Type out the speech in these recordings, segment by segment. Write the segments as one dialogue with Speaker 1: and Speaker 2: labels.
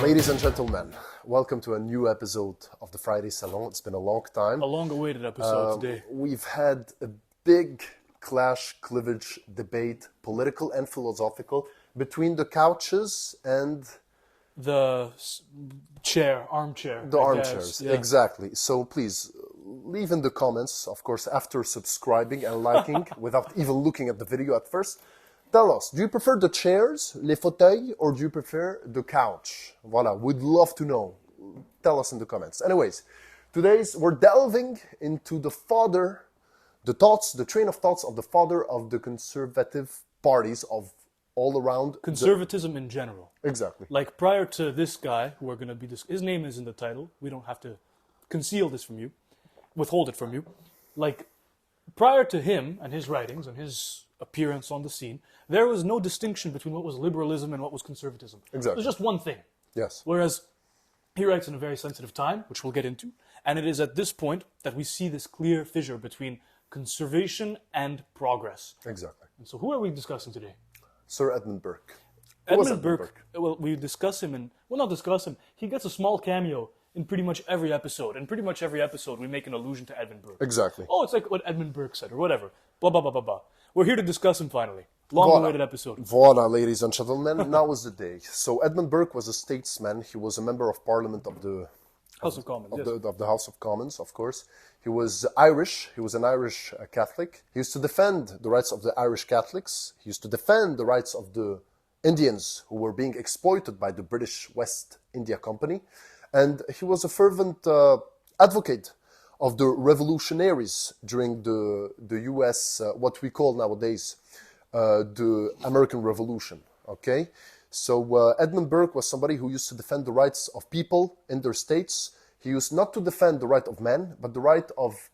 Speaker 1: Ladies and gentlemen, welcome to a new episode of the Friday Salon. It's been a long time.
Speaker 2: A long-awaited episode today.
Speaker 1: We've had a big clash, cleavage, debate, political and philosophical, between the couches and
Speaker 2: The armchair.
Speaker 1: the
Speaker 2: I
Speaker 1: armchairs.
Speaker 2: guess. Yeah.
Speaker 1: Exactly. So please, leave in the comments, of course, after subscribing and liking, without even looking at the video at first. Tell us, do you prefer the chairs, les fauteuils, or do you prefer the couch? Voilà, we'd love to know. Tell us in the comments. Anyways, we're delving into the train of thoughts of the father of the conservative parties of all around.
Speaker 2: Conservatism in general.
Speaker 1: Exactly.
Speaker 2: Like prior to this guy, who we're going to be his name is in the title. We don't have to conceal this from you, withhold it from you. Like prior to him and his writings and his appearance on the scene, there was no distinction between what was liberalism and what was conservatism.
Speaker 1: Exactly.
Speaker 2: It was just one thing.
Speaker 1: Yes.
Speaker 2: Whereas he writes in a very sensitive time, which we'll get into, and it is at this point that we see this clear fissure between conservation and progress.
Speaker 1: Exactly.
Speaker 2: And so who are we discussing today?
Speaker 1: Sir Edmund Burke. Who was
Speaker 2: Edmund Burke. Well, we discuss him not discuss him. He gets a small cameo in pretty much every episode. In pretty much every episode, we make an allusion to Edmund Burke.
Speaker 1: Exactly.
Speaker 2: Oh, it's like what Edmund Burke said, or whatever. Blah, blah, blah, blah, blah. We're here to discuss him finally. Long-awaited episode.
Speaker 1: Voilà, ladies and gentlemen, now is the day. So Edmund Burke was a statesman. He was a member of Parliament of the
Speaker 2: House of Commons, yes.
Speaker 1: of the House of Commons, of course. He was Irish. He was an Irish Catholic. He used to defend the rights of the Irish Catholics. He used to defend the rights of the Indians who were being exploited by the British West India Company. And he was a fervent advocate of the revolutionaries during the US, what we call nowadays the American Revolution. Okay? So Edmund Burke was somebody who used to defend the rights of people in their states. He used not to defend the right of men, but the right of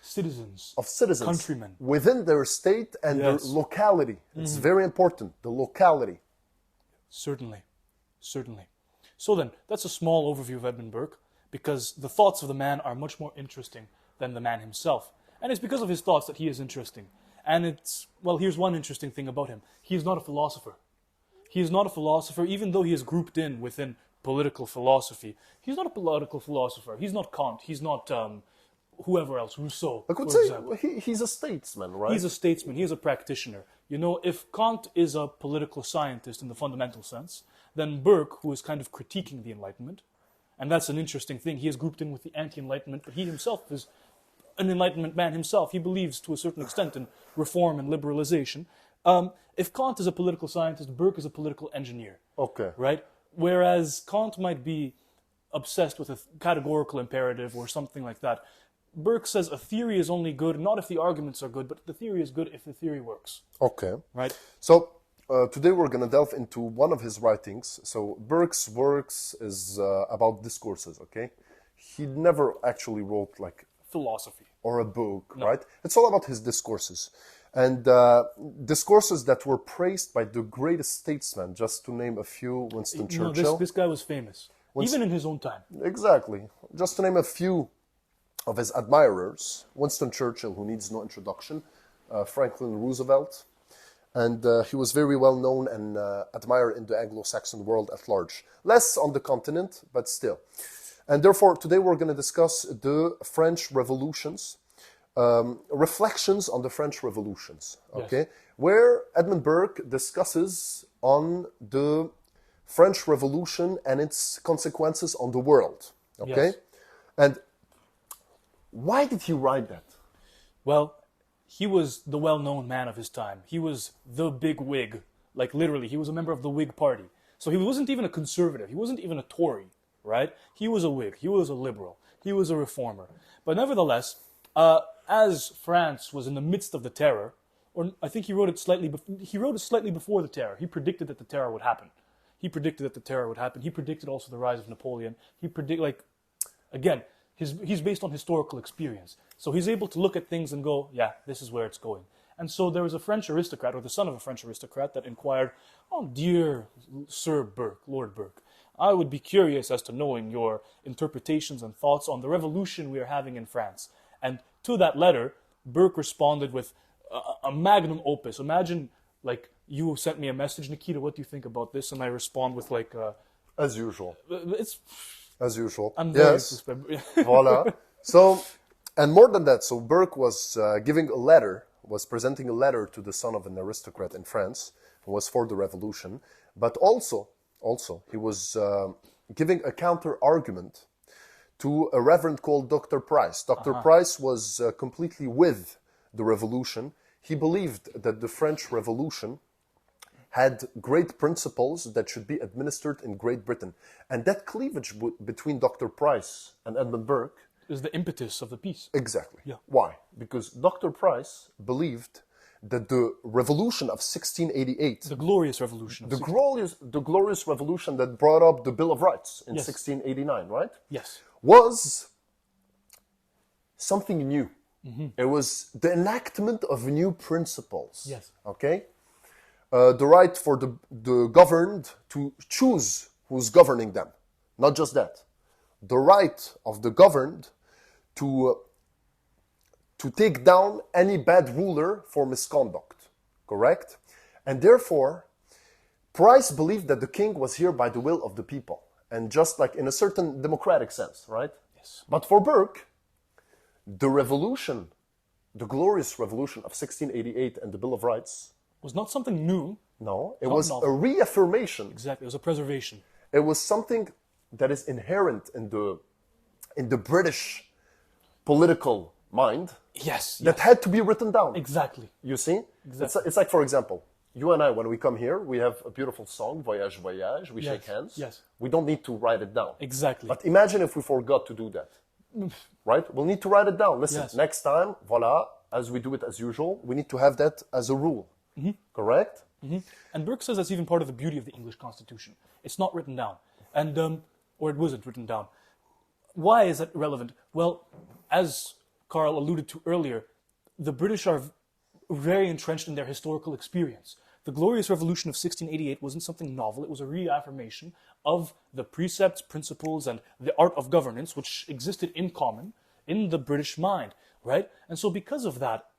Speaker 2: citizens,
Speaker 1: countrymen within their state and their locality. It's very important, the locality.
Speaker 2: Certainly. So then, that's a small overview of Edmund Burke, because the thoughts of the man are much more interesting than the man himself. And it's because of his thoughts that he is interesting. And here's one interesting thing about him. He is not a philosopher. He is not a philosopher, even though he is grouped in within political philosophy. He's not a political philosopher. He's not Kant. He's not whoever else, Rousseau,
Speaker 1: I could
Speaker 2: for
Speaker 1: say
Speaker 2: example.
Speaker 1: he's a statesman, right?
Speaker 2: He's a statesman. He is a practitioner. You know, if Kant is a political scientist in the fundamental sense, then Burke, who is kind of critiquing the Enlightenment, and that's an interesting thing, he is grouped in with the anti-Enlightenment, but he himself is an Enlightenment man himself. He believes to a certain extent in reform and liberalization. If Kant is a political scientist, Burke is a political engineer.
Speaker 1: Okay.
Speaker 2: Right? Whereas Kant might be obsessed with a categorical imperative or something like that. Burke says a theory is only good, not if the arguments are good, but the theory is good if the theory works.
Speaker 1: Okay.
Speaker 2: Right?
Speaker 1: So today we're going to delve into one of his writings. So Burke's works is about discourses, okay? He never actually wrote like
Speaker 2: Philosophy.
Speaker 1: or a book, right? It's all about his discourses. And discourses that were praised by the greatest statesmen, just to name a few, Winston Churchill.
Speaker 2: This guy was famous, even in his own time.
Speaker 1: Exactly. Just to name a few of his admirers, Winston Churchill, who needs no introduction, Franklin Roosevelt, and he was very well known and admired in the Anglo-Saxon world at large. Less on the continent, but still. And therefore, today we're going to discuss the French revolutions, reflections on the French revolutions, okay?
Speaker 2: Yes.
Speaker 1: Where Edmund Burke discusses on the French Revolution and its consequences on the world, okay?
Speaker 2: Yes.
Speaker 1: And why did he write that?
Speaker 2: Well, he was the well-known man of his time. He was the big Whig. Like, literally, he was a member of the Whig Party. So he wasn't even a conservative. He wasn't even a Tory, right? He was a Whig. He was a liberal. He was a reformer. But nevertheless, as France was in the midst of the terror, or I think he wrote it slightly before the terror. He predicted that the terror would happen. He predicted also the rise of Napoleon. Again, he's based on historical experience. So he's able to look at things and go, yeah, this is where it's going. And so there was a French aristocrat, or the son of a French aristocrat, that inquired, "Oh, dear Sir Burke, Lord Burke, I would be curious as to knowing your interpretations and thoughts on the revolution we are having in France." And to that letter, Burke responded with a magnum opus. Imagine, like, you sent me a message, Nikita, what do you think about this? And I respond with, like,
Speaker 1: As usual.
Speaker 2: It's
Speaker 1: As usual.
Speaker 2: I'm very
Speaker 1: Yes.
Speaker 2: suspect.
Speaker 1: Voila. So, and more than that, so Burke was was presenting a letter to the son of an aristocrat in France who was for the revolution, but also he was giving a counter argument to a reverend called Dr. Price. Dr. Price was completely with the revolution. He believed that the French Revolution had great principles that should be administered in Great Britain. And that cleavage between Dr. Price and Edmund Burke
Speaker 2: Is the impetus of the piece.
Speaker 1: Exactly.
Speaker 2: Yeah.
Speaker 1: Why? Because Dr. Price believed that the revolution of 1688,
Speaker 2: The glorious revolution.
Speaker 1: the glorious revolution that brought up the Bill of Rights in
Speaker 2: Yes.
Speaker 1: 1689, right?
Speaker 2: Yes.
Speaker 1: Was something new. It was the enactment of new principles.
Speaker 2: Yes.
Speaker 1: Okay? The right for the governed to choose who's governing them. Not just that. The right of the governed to take down any bad ruler for misconduct. Correct? And therefore, Price believed that the king was here by the will of the people. And just like in a certain democratic sense, right?
Speaker 2: Yes.
Speaker 1: But for Burke, the revolution, the glorious revolution of 1688 and the Bill of Rights,
Speaker 2: Was not something new.
Speaker 1: no, it
Speaker 2: Not
Speaker 1: was
Speaker 2: novel.
Speaker 1: a reaffirmation.
Speaker 2: Exactly. It was a preservation.
Speaker 1: It was something that is inherent in the British political mind
Speaker 2: Yes.
Speaker 1: that had to be written down.
Speaker 2: Exactly.
Speaker 1: You see?
Speaker 2: Exactly.
Speaker 1: It's like, for example, you and I, when we come here, we have a beautiful song, Voyage, Voyage, we
Speaker 2: Yes,
Speaker 1: shake hands.
Speaker 2: yes.
Speaker 1: We don't need to write it down.
Speaker 2: Exactly.
Speaker 1: But imagine if we forgot to do that. Right? We'll need to write it down. Listen,
Speaker 2: Yes.
Speaker 1: next time, voila, as we do it as usual, we need to have that as a rule. Correct?
Speaker 2: And Burke says that's even part of the beauty of the English Constitution. It's not written down, and or it wasn't written down. Why is that relevant? Well, as Carl alluded to earlier, the British are very entrenched in their historical experience. The Glorious Revolution of 1688 wasn't something novel. It was a reaffirmation of the precepts, principles, and the art of governance which existed in common in the British mind, right? And so because of that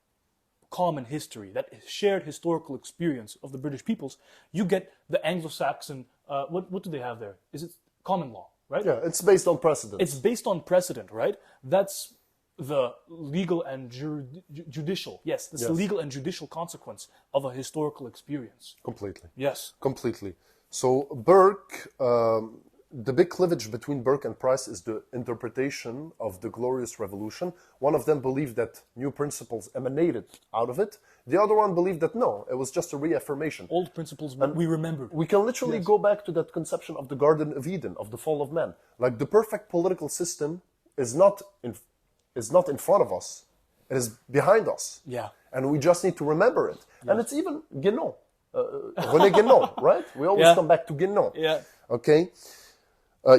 Speaker 2: common history, that shared historical experience of the British peoples, you get the Anglo-Saxon, what do they have there? Is it common law, right?
Speaker 1: Yeah, it's based on precedent.
Speaker 2: It's based on precedent, right? That's the legal and judicial. Yes, that's the
Speaker 1: Yes.
Speaker 2: legal and judicial consequence of a historical experience.
Speaker 1: Completely.
Speaker 2: Yes.
Speaker 1: Completely. So Burke, the big cleavage between Burke and Price is the interpretation of the Glorious Revolution. One of them believed that new principles emanated out of it. The other one believed that no, it was just a reaffirmation.
Speaker 2: Old principles we remembered.
Speaker 1: We can literally go back to that conception of the Garden of Eden, of the fall of man. Like the perfect political system is not in front of us. It is behind us.
Speaker 2: Yeah.
Speaker 1: And we just need to remember it. And it's even Guénon. René Guénon, right? We always
Speaker 2: Yeah.
Speaker 1: come back to Guénon.
Speaker 2: Yeah.
Speaker 1: Okay?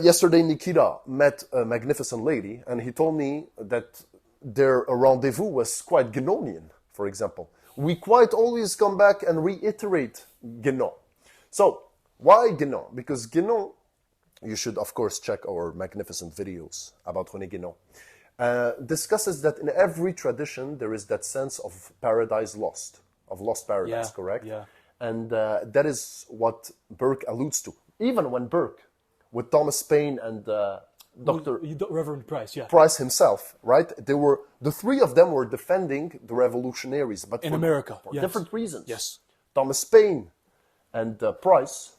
Speaker 1: Yesterday, Nikita met a magnificent lady, and he told me that their rendezvous was quite Guénonian, for example. We quite always come back and reiterate Guénon. So, why Guénon? Because Guénon, you should, of course, check our magnificent videos about René Guénon, discusses that in every tradition there is that sense of paradise lost, of lost paradise,
Speaker 2: Yeah,
Speaker 1: correct?
Speaker 2: yeah.
Speaker 1: And that is what Burke alludes to. Even when Burke, with Thomas Paine and Dr.
Speaker 2: Reverend Price, yeah.
Speaker 1: Price himself, right? The three of them were defending the revolutionaries, but
Speaker 2: In
Speaker 1: for
Speaker 2: America, yes.
Speaker 1: different reasons.
Speaker 2: Yes.
Speaker 1: Thomas Paine and Price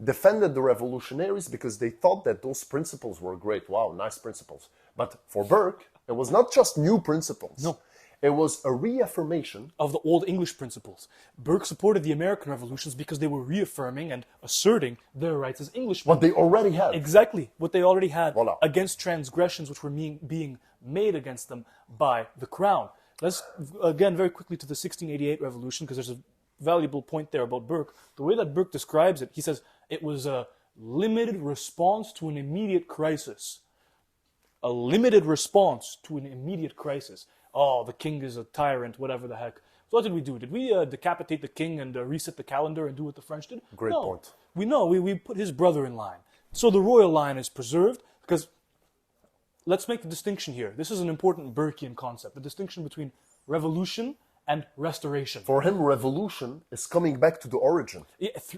Speaker 1: defended the revolutionaries because they thought that those principles were great. Wow, nice principles. But for Burke, it was not just new principles.
Speaker 2: No.
Speaker 1: It was a reaffirmation.
Speaker 2: Of the old English principles. Burke supported the American revolutions because they were reaffirming and asserting their rights as Englishmen.
Speaker 1: What they already had.
Speaker 2: Exactly, what they already had
Speaker 1: Voila.
Speaker 2: against transgressions which were being made against them by the crown. Let's, again, very quickly to the 1688 revolution, because there's a valuable point there about Burke. The way that Burke describes it, he says it was a limited response to an immediate crisis. A limited response to an immediate crisis. Oh, the king is a tyrant, whatever the heck. So what did we do? Did we decapitate the king and reset the calendar and do what the French did?
Speaker 1: Great
Speaker 2: No.
Speaker 1: point.
Speaker 2: We put his brother in line. So the royal line is preserved because, let's make the distinction here. This is an important Burkean concept, the distinction between revolution and restoration.
Speaker 1: For him, revolution is coming back to the origin.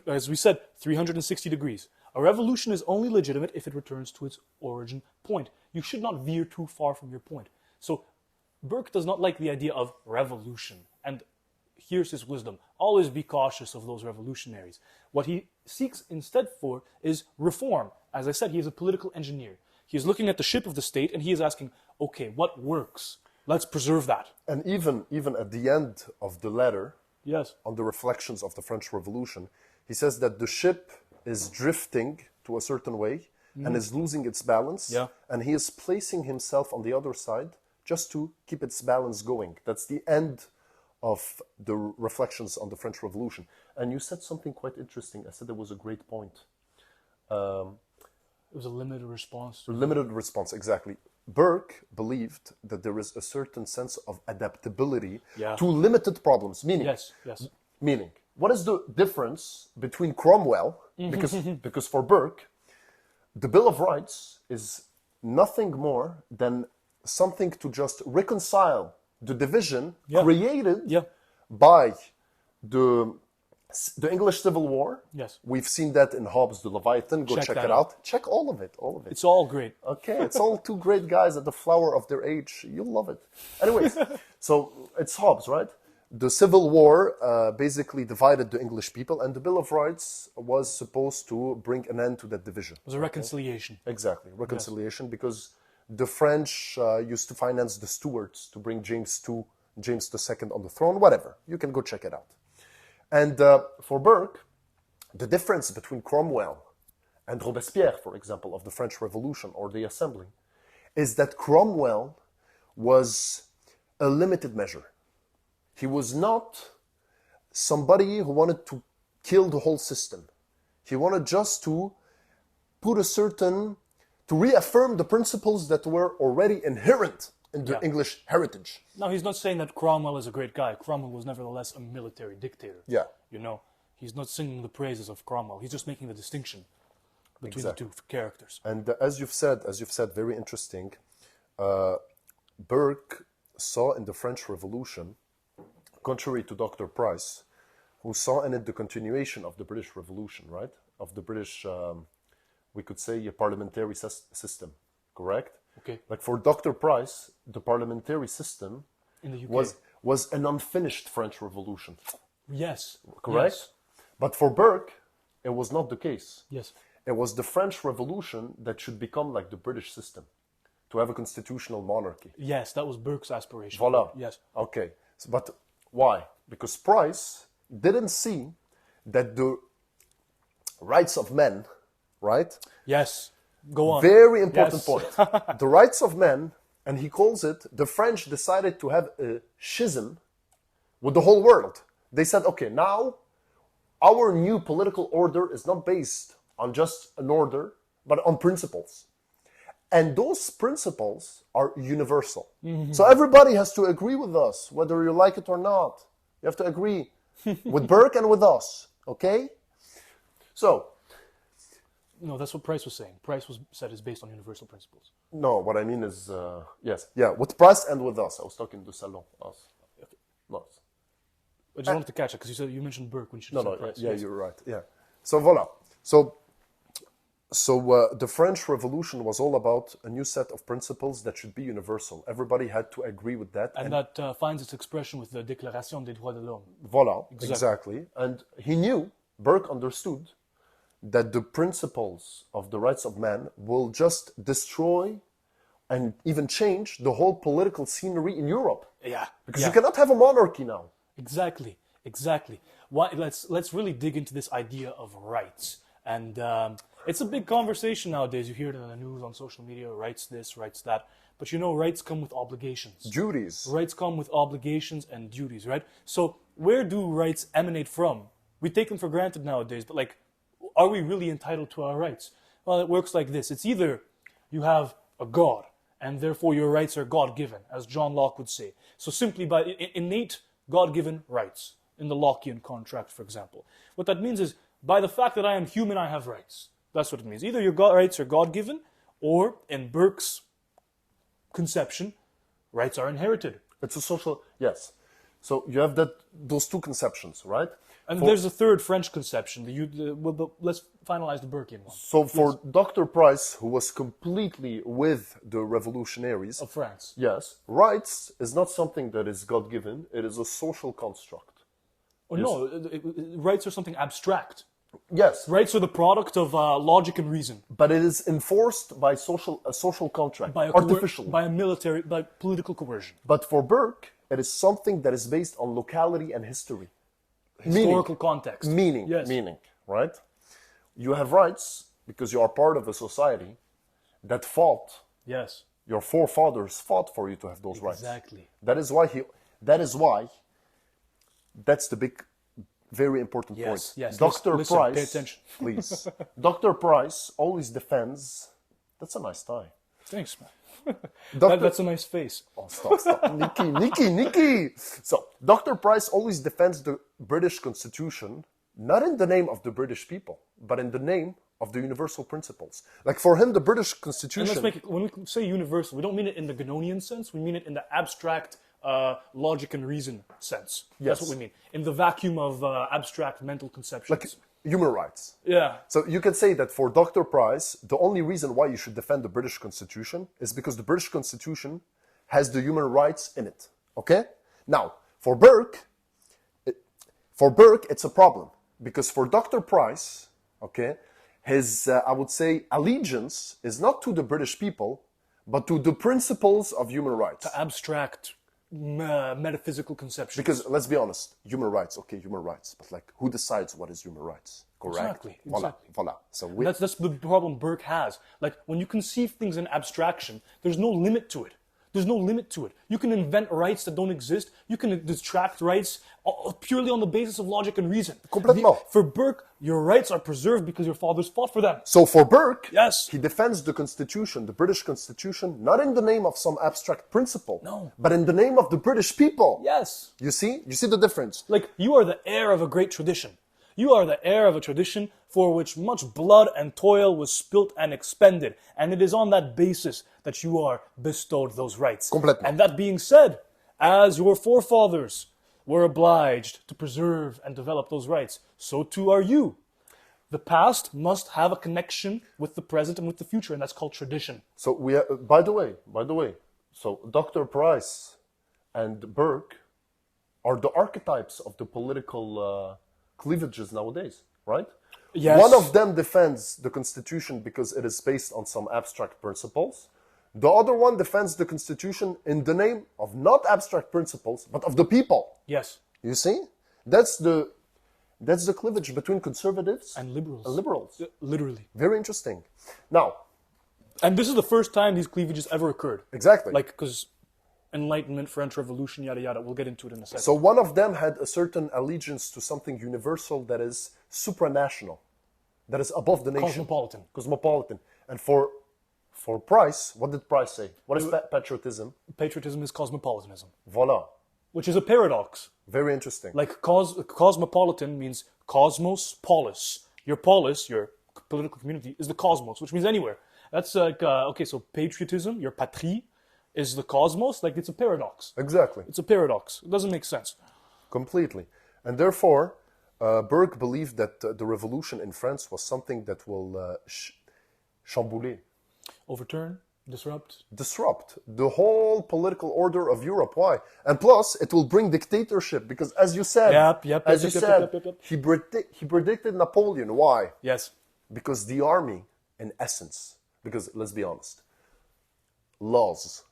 Speaker 2: As we said, 360 degrees. A revolution is only legitimate if it returns to its origin point. You should not veer too far from your point. So Burke does not like the idea of revolution. And here's his wisdom. Always be cautious of those revolutionaries. What he seeks instead for is reform. As I said, he is a political engineer. He is looking at the ship of the state and he is asking, okay, what works? Let's preserve that.
Speaker 1: And even at the end of the letter,
Speaker 2: Yes.
Speaker 1: on the reflections of the French Revolution, he says that the ship is drifting to a certain way and is losing its balance.
Speaker 2: Yeah.
Speaker 1: And he is placing himself on the other side just to keep its balance going. That's the end of the reflections on the French Revolution. And you said something quite interesting. I said it was a great point.
Speaker 2: It was a limited response.
Speaker 1: Limited response, exactly. Burke believed that there is a certain sense of adaptability
Speaker 2: Yeah.
Speaker 1: to limited problems.
Speaker 2: Yes.
Speaker 1: Meaning, what is the difference between Cromwell, because for Burke, the Bill of Rights is nothing more than something to just reconcile the division created
Speaker 2: Yeah.
Speaker 1: by the English Civil War.
Speaker 2: Yes.
Speaker 1: We've seen that in Hobbes, the Leviathan. Go check
Speaker 2: that
Speaker 1: it out. Check all of it.
Speaker 2: It's all great.
Speaker 1: Okay, it's all two great guys at the flower of their age. You'll love it. Anyways, so it's Hobbes, right? The Civil War basically divided the English people, and the Bill of Rights was supposed to bring an end to that division.
Speaker 2: It was a reconciliation.
Speaker 1: Exactly, reconciliation, because the French used to finance the Stuarts to bring James II on the throne, whatever. You can go check it out. And for Burke, the difference between Cromwell and Robespierre, for example, of the French Revolution or the Assembly, is that Cromwell was a limited measure. He was not somebody who wanted to kill the whole system. He wanted just to put to reaffirm the principles that were already inherent in the English heritage.
Speaker 2: Now, he's not saying that Cromwell is a great guy. Cromwell was nevertheless a military dictator.
Speaker 1: Yeah.
Speaker 2: You know, he's not singing the praises of Cromwell. He's just making the distinction between the two characters.
Speaker 1: And as you've said, very interesting, Burke saw in the French Revolution, contrary to Dr. Price, who saw in it the continuation of the British Revolution, right? Of the British, we could say, a parliamentary system, correct?
Speaker 2: Okay.
Speaker 1: Like for Dr. Price, the parliamentary system
Speaker 2: In the UK.
Speaker 1: was an unfinished French Revolution,
Speaker 2: Yes.
Speaker 1: correct?
Speaker 2: Yes.
Speaker 1: But for Burke, it was not the case.
Speaker 2: Yes.
Speaker 1: It was the French Revolution that should become like the British system, to have a constitutional monarchy.
Speaker 2: Yes, that was Burke's aspiration.
Speaker 1: Voila.
Speaker 2: Yes.
Speaker 1: Okay. But why? Because Price didn't see that the rights of men, right?
Speaker 2: Yes. Go on.
Speaker 1: Very important
Speaker 2: Yes.
Speaker 1: point. The rights of men, and he calls it, the French decided to have a schism with the whole world. They said, okay, now our new political order is not based on just an order, but on principles. And those principles are universal. So everybody has to agree with us, whether you like it or not. You have to agree with Burke and with us, okay? So,
Speaker 2: No, that's what Price was saying. Price said it's based on universal principles.
Speaker 1: no, what I mean is, with Price and with us. I was talking to Salon, us. Not us.
Speaker 2: I just wanted to catch it because you mentioned Burke when you should have said Price.
Speaker 1: Yeah,
Speaker 2: Yes.
Speaker 1: you're right. Yeah. So voila. So the French Revolution was all about a new set of principles that should be universal. Everybody had to agree with that.
Speaker 2: And that finds its expression with the Déclaration des droits de l'homme.
Speaker 1: Voila, exactly. And he knew, Burke understood, that the principles of the rights of man will just destroy and even change the whole political scenery in Europe.
Speaker 2: Yeah.
Speaker 1: Because you cannot have a monarchy now.
Speaker 2: Exactly. Why? Let's really dig into this idea of rights. And it's a big conversation nowadays. You hear it in the news, on social media, rights this, rights that. But you know, rights come with obligations.
Speaker 1: Duties.
Speaker 2: Rights come with obligations and duties, right? So where do rights emanate from? We take them for granted nowadays, but like, are we really entitled to our rights? Well, it works like this. It's either you have a God, and therefore your rights are God-given, as John Locke would say. So simply by innate God-given rights, in the Lockean contract, for example. What that means is, by the fact that I am human, I have rights. That's what it means. Either your rights are God-given, or, in Burke's conception, rights are inherited.
Speaker 1: It's a social, yes. So you have those two conceptions, right?
Speaker 2: And there's a third French conception. Let's finalize the Burkean one.
Speaker 1: So for Dr. Price, who was completely with the revolutionaries
Speaker 2: Of France.
Speaker 1: yes, rights is not something that is God-given. It is a social construct.
Speaker 2: Or no, rights are something abstract.
Speaker 1: Yes,
Speaker 2: Rights are the product of logic and reason.
Speaker 1: but it is enforced by a social contract, artificially.
Speaker 2: By political coercion.
Speaker 1: But for Burke, it is something that is based on locality and history.
Speaker 2: Historical context.
Speaker 1: Meaning,
Speaker 2: Yes.
Speaker 1: right? You have rights because you are part of a society that fought.
Speaker 2: Yes.
Speaker 1: Your forefathers fought for you to have those rights.
Speaker 2: Exactly.
Speaker 1: That's the big, very important point.
Speaker 2: Yes.
Speaker 1: Dr.
Speaker 2: Listen,
Speaker 1: Price,
Speaker 2: pay attention.
Speaker 1: please. Dr. Price always defends. That's a nice tie.
Speaker 2: Thanks, man.
Speaker 1: Dr.
Speaker 2: That's a nice face.
Speaker 1: Oh, stop. Nikki. So, Dr. Price always defends the British Constitution, not in the name of the British people, but in the name of the universal principles. Like for him, the British Constitution...
Speaker 2: And let's make it, when we say universal, we don't mean it in the Guénonian sense, we mean it in the abstract logic and reason sense.
Speaker 1: Yes.
Speaker 2: That's what we mean. In the vacuum of abstract mental conceptions.
Speaker 1: like human rights.
Speaker 2: Yeah.
Speaker 1: So you can say that for Dr. Price, the only reason why you should defend the British Constitution is because the British Constitution has the human rights in it. Okay? Now, for Burke, it's a problem. Because for Dr. Price, okay, his, I would say, allegiance is not to the British people, but to the principles of human rights.
Speaker 2: Abstract metaphysical conceptions.
Speaker 1: Because let's be honest, human rights, but like who decides what is human rights? Correct.
Speaker 2: Exactly.
Speaker 1: Voila. So
Speaker 2: That's the problem Burke has. Like when you conceive things in abstraction, there's no limit to it. You can invent rights that don't exist. You can detract rights purely on the basis of logic and reason.
Speaker 1: Complètement.
Speaker 2: For Burke, your rights are preserved because your fathers fought for them.
Speaker 1: So for Burke,
Speaker 2: Yes.
Speaker 1: he defends the Constitution, the British Constitution, not in the name of some abstract principle,
Speaker 2: No.
Speaker 1: but in the name of the British people.
Speaker 2: Yes.
Speaker 1: You see the difference.
Speaker 2: Like, you are the heir of a great tradition. You are the heir of a tradition for which much blood and toil was spilt and expended. And it is on that basis that you are bestowed those rights.
Speaker 1: Complètement.
Speaker 2: And that being said, as your forefathers were obliged to preserve and develop those rights, so too are you. The past must have a connection with the present and with the future, and that's called tradition.
Speaker 1: So by the way, so Dr. Price and Burke are the archetypes of the political cleavages nowadays, right?
Speaker 2: Yes.
Speaker 1: One of them defends the Constitution because it is based on some abstract principles. The other one defends the Constitution in the name of not abstract principles, but of the people.
Speaker 2: Yes.
Speaker 1: You see? That's the cleavage between conservatives
Speaker 2: And liberals. Literally.
Speaker 1: Very interesting. Now,
Speaker 2: And this is the first time these cleavages ever occurred.
Speaker 1: exactly.
Speaker 2: Like, because Enlightenment, French Revolution, yada yada. We'll get into it in a second.
Speaker 1: So one of them had a certain allegiance to something universal that is supranational, that is above the nation. Cosmopolitan. And for Price, what did Price say? What is patriotism?
Speaker 2: Patriotism is cosmopolitanism,
Speaker 1: Voila.
Speaker 2: which is a paradox.
Speaker 1: Very interesting.
Speaker 2: Like cosmopolitan means cosmos, polis. Your polis, your political community, is the cosmos, which means anywhere. That's like, okay, so patriotism, your patrie, is the cosmos. Like, it's a paradox.
Speaker 1: Exactly.
Speaker 2: It's a paradox. It doesn't make sense.
Speaker 1: Completely. And therefore, Burke believed that the revolution in France was something that will chambouler,
Speaker 2: Overturn, disrupt.
Speaker 1: disrupt the whole political order of Europe. Why? And plus, it will bring dictatorship because, as you said,
Speaker 2: Yep.
Speaker 1: he predicted Napoleon. Why?
Speaker 2: Yes.
Speaker 1: Because the army, in essence, because let's be honest, laws,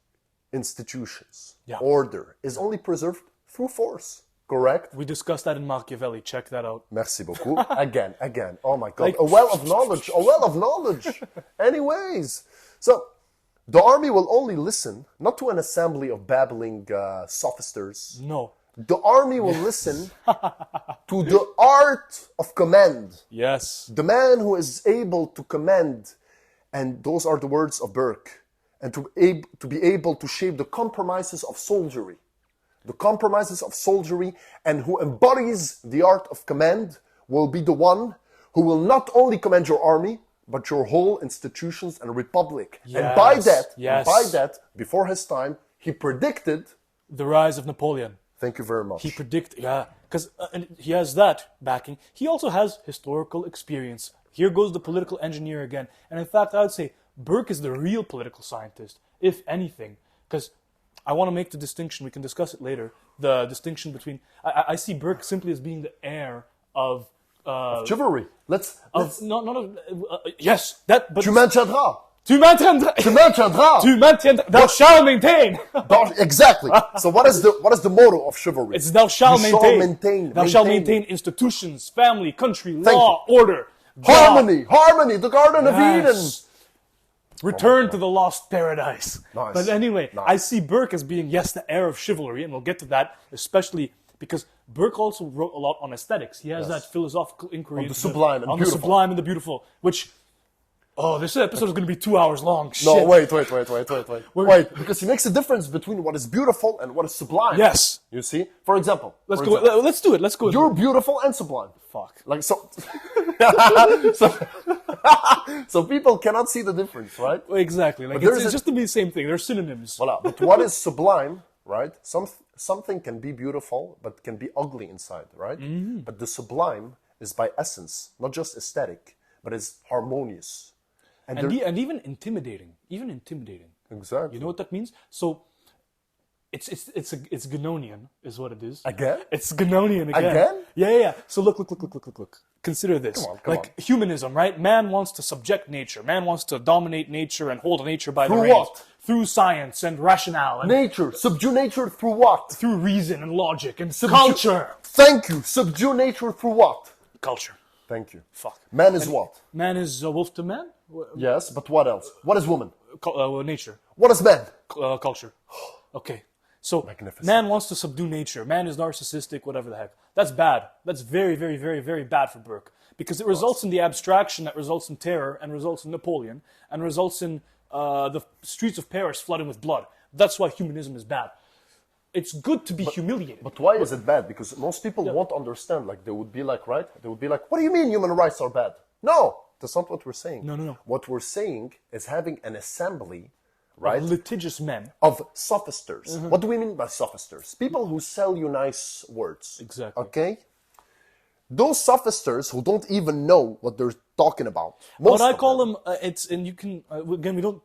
Speaker 1: institutions,
Speaker 2: Yeah.
Speaker 1: order is only preserved through force. Correct?
Speaker 2: We discussed that in Machiavelli. Check that out.
Speaker 1: Merci beaucoup. Again. Oh my God.
Speaker 2: Like-
Speaker 1: A well of knowledge. Anyways. So, the army will only listen, not to an assembly of babbling sophisters.
Speaker 2: No.
Speaker 1: The army will listen to the art of command.
Speaker 2: Yes.
Speaker 1: The man who is able to command, and those are the words of Burke, and to be able to shape the compromises of soldiery. The compromises of soldiery, and who embodies the art of command will be the one who will not only command your army, but your whole institutions and republic. And by that, before his time, he predicted
Speaker 2: the rise of Napoleon.
Speaker 1: Thank you very much.
Speaker 2: He because he has that backing. He also has historical experience. Here goes the political engineer again. And in fact, I would say Burke is the real political scientist, if anything, because I want to make the distinction. We can discuss it later. The distinction between I see Burke simply as being the heir of
Speaker 1: chivalry. Let's
Speaker 2: not of yes that. But
Speaker 1: tu maintiendras.
Speaker 2: Tu maintiendras.
Speaker 1: Tu maintiendras.
Speaker 2: Tu maintiendras. Thou shalt maintain.
Speaker 1: Exactly. So what is the motto of chivalry?
Speaker 2: It's thou shalt
Speaker 1: maintain.
Speaker 2: Thou shalt maintain institutions, family, country, law, order,
Speaker 1: harmony, the Garden of Eden.
Speaker 2: Return to the lost paradise.
Speaker 1: Nice.
Speaker 2: But anyway, I see Burke as being, yes, the heir of chivalry, and we'll get to that, especially because Burke also wrote a lot on aesthetics. He has that philosophical inquiry
Speaker 1: on the sublime and beautiful.
Speaker 2: The sublime and the beautiful, which, this episode is going to be 2 hours long.
Speaker 1: No, wait, because he makes a difference between what is beautiful and what is sublime.
Speaker 2: Yes.
Speaker 1: You see? For example.
Speaker 2: Let's do it. Let's go.
Speaker 1: You're beautiful and sublime.
Speaker 2: Fuck.
Speaker 1: Like, so... so people cannot see the difference, right?
Speaker 2: Exactly. Like it's just to be the same thing. They're synonyms.
Speaker 1: Voilà. But what is sublime, right? Something can be beautiful, but can be ugly inside, right? Mm-hmm. But the sublime is by essence, not just aesthetic, but it's harmonious.
Speaker 2: And even intimidating.
Speaker 1: Exactly.
Speaker 2: You know what that means? So it's Guinonian, is what it is.
Speaker 1: Again?
Speaker 2: It's Guinonian again.
Speaker 1: Again?
Speaker 2: Yeah. So look. Consider this.
Speaker 1: Come on.
Speaker 2: Humanism, right? Man wants to subject nature. Man wants to dominate nature and hold nature by the
Speaker 1: reins.
Speaker 2: Through what? Through science and rationale. And
Speaker 1: nature. Subdue nature through what?
Speaker 2: Through reason and logic and culture.
Speaker 1: Thank you. Subdue nature through what?
Speaker 2: Culture.
Speaker 1: Thank you.
Speaker 2: Fuck.
Speaker 1: Man is what?
Speaker 2: Man is a wolf to man?
Speaker 1: Yes, but what else? What is woman?
Speaker 2: Nature.
Speaker 1: What is man?
Speaker 2: Culture. Okay. So,
Speaker 1: magnificent.
Speaker 2: Man wants to subdue nature. Man is narcissistic, whatever the heck. That's bad. That's very, very, very, very bad for Burke. Because it results in the abstraction that results in terror and results in Napoleon and results in the streets of Paris flooding with blood. That's why humanism is bad. It's good to be humiliated.
Speaker 1: But why is it bad? Because most people won't understand. Like, they would be like, right? They would be like, what do you mean human rights are bad? No, that's not what we're saying.
Speaker 2: No.
Speaker 1: What we're saying is having an assembly, right?
Speaker 2: Of litigious men.
Speaker 1: Of sophisters. Mm-hmm. What do we mean by sophisters? People who sell you nice words.
Speaker 2: Exactly.
Speaker 1: Okay? Those sophisters who don't even know what they're talking about.
Speaker 2: What I call them, and you can, again, we don't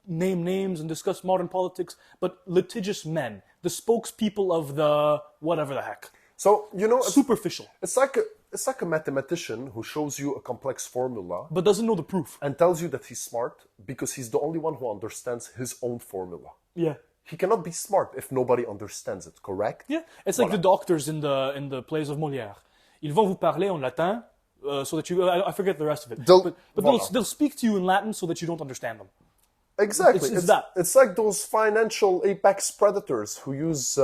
Speaker 2: name names and discuss modern politics, but litigious men. The spokespeople of the whatever the heck.
Speaker 1: So, you know...
Speaker 2: Superficial.
Speaker 1: It's like a mathematician who shows you a complex formula.
Speaker 2: But doesn't know the proof.
Speaker 1: And tells you that he's smart because he's the only one who understands his own formula.
Speaker 2: Yeah.
Speaker 1: He cannot be smart if nobody understands it, correct?
Speaker 2: Yeah. It's like the doctors in the plays of Molière. Ils vont vous parler en latin so that you... I forget the rest of it. They'll speak to you in Latin so that you don't understand them.
Speaker 1: Exactly.
Speaker 2: It's that.
Speaker 1: It's like those financial apex predators who use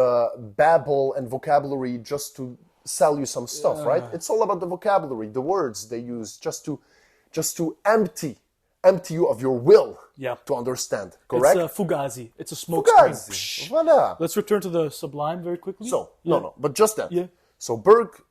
Speaker 1: babble and vocabulary just to sell you some stuff, right? It's all about the vocabulary, the words they use just to empty you of your will to understand, correct?
Speaker 2: It's a fugazi. It's a smoke
Speaker 1: screen. Voilà.
Speaker 2: Let's return to the sublime very quickly.
Speaker 1: So, no, but just that.
Speaker 2: Yeah.
Speaker 1: So Burke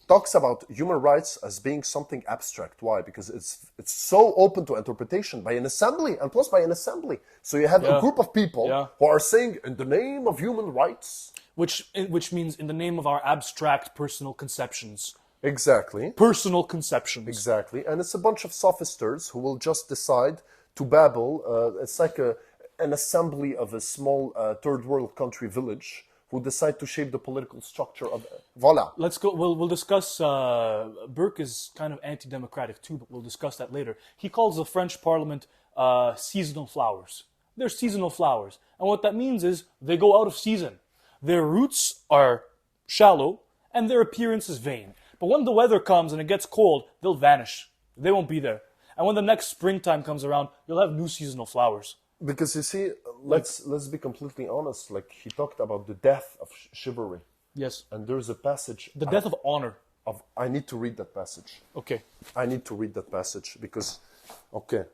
Speaker 1: talks about human rights as being something abstract. Why? Because it's so open to interpretation by an assembly, and plus by an assembly. So you have a group of people who are saying, in the name of human rights...
Speaker 2: Which means in the name of our abstract personal conceptions.
Speaker 1: Exactly.
Speaker 2: Personal conceptions.
Speaker 1: Exactly. And it's a bunch of sophisters who will just decide to babble. It's like an assembly of a small third world country village who decide to shape the political structure of... Voila.
Speaker 2: Let's go. We'll discuss... Burke is kind of anti-democratic too, but we'll discuss that later. He calls the French parliament seasonal flowers. They're seasonal flowers. And what that means is they go out of season. Their roots are shallow and their appearance is vain. But when the weather comes and it gets cold, they'll vanish. They won't be there. And when the next springtime comes around, you'll have new seasonal flowers.
Speaker 1: Because you see, let's be completely honest. Like, he talked about the death of chivalry.
Speaker 2: Yes.
Speaker 1: And there's a passage...
Speaker 2: The death of honor.
Speaker 1: I need to read that passage.
Speaker 2: Okay.
Speaker 1: I need to read that passage because... Okay.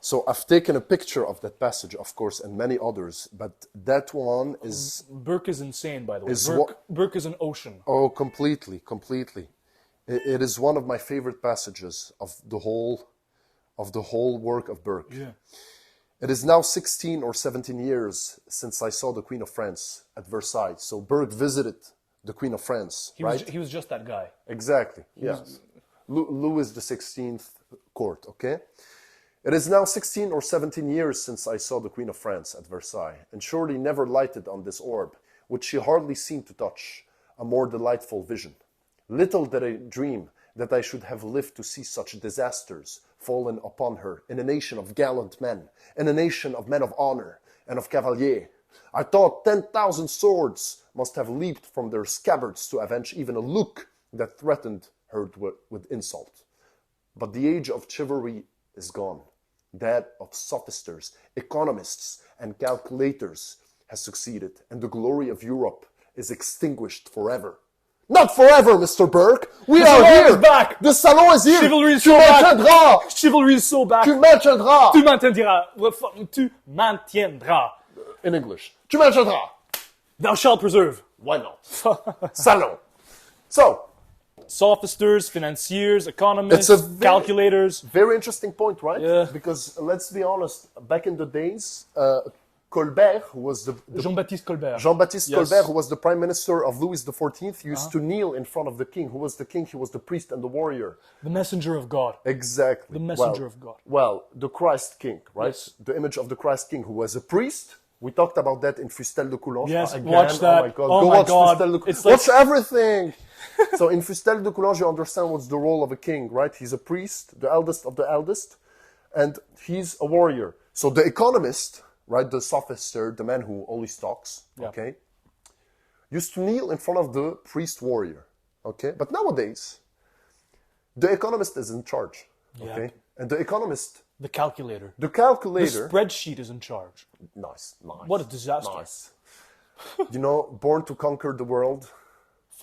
Speaker 1: So I've taken a picture of that passage, of course, and many others, but that one is...
Speaker 2: Burke is insane, by the way. Burke is an ocean.
Speaker 1: Oh, completely. It is one of my favorite passages of the whole work of Burke.
Speaker 2: Yeah.
Speaker 1: It is now 16 or 17 years since I saw the Queen of France at Versailles. So Burke visited the Queen of France, right?
Speaker 2: He was just that guy.
Speaker 1: Exactly, yes. Louis the 16th court, okay? It is now 16 or 17 years since I saw the Queen of France at Versailles, and surely never lighted on this orb, which she hardly seemed to touch, a more delightful vision. Little did I dream that I should have lived to see such disasters fallen upon her in a nation of gallant men, in a nation of men of honor and of cavaliers. I thought 10,000 swords must have leaped from their scabbards to avenge even a look that threatened her with insult. But the age of chivalry is gone. That of sophisters, economists, and calculators has succeeded, and the glory of Europe is extinguished forever. Not forever, Mr. Burke. We are here.
Speaker 2: Is back.
Speaker 1: The salon is here.
Speaker 2: Chivalry is
Speaker 1: Tu
Speaker 2: so back.
Speaker 1: maintiendras.
Speaker 2: Chivalry is so back.
Speaker 1: Tu maintiendras.
Speaker 2: Tu maintiendras. Tu maintiendras.
Speaker 1: In English. Tu maintiendras.
Speaker 2: Thou shalt preserve.
Speaker 1: Why not? Salon. So,
Speaker 2: Sophisters, financiers, economists,
Speaker 1: It's a
Speaker 2: calculators.
Speaker 1: very interesting point, right?
Speaker 2: Yeah.
Speaker 1: Because let's be honest, back in the days, Colbert, who was the
Speaker 2: Jean-Baptiste Colbert.
Speaker 1: Jean-Baptiste
Speaker 2: Yes.
Speaker 1: Colbert, who was the prime minister of Louis XIV, used to kneel in front of the king. Who was the king? He was the priest and the warrior.
Speaker 2: The messenger of God.
Speaker 1: Exactly.
Speaker 2: The messenger of God.
Speaker 1: Well, the Christ king, right?
Speaker 2: Yes.
Speaker 1: The image of the Christ king, who was a priest. We talked about that in Fustel de Coulanges.
Speaker 2: Yes,
Speaker 1: Again.
Speaker 2: watch that.
Speaker 1: Oh my God.
Speaker 2: Oh
Speaker 1: Go
Speaker 2: my
Speaker 1: watch
Speaker 2: God.
Speaker 1: Fustel de Coulanges.
Speaker 2: It's like-
Speaker 1: Watch everything. So in Fustel de Coulanges, you understand what's the role of a king, right? He's a priest, the eldest of the eldest, and he's a warrior. So the economist, right, the sophister, the man who always talks, okay, used to kneel in front of the priest warrior, okay? But nowadays, the economist is in charge, okay?
Speaker 2: Yeah.
Speaker 1: And the economist,
Speaker 2: The calculator.
Speaker 1: the
Speaker 2: The
Speaker 1: calculator,
Speaker 2: spreadsheet is in charge.
Speaker 1: nice.
Speaker 2: What a disaster.
Speaker 1: Nice. You know, born to conquer the world.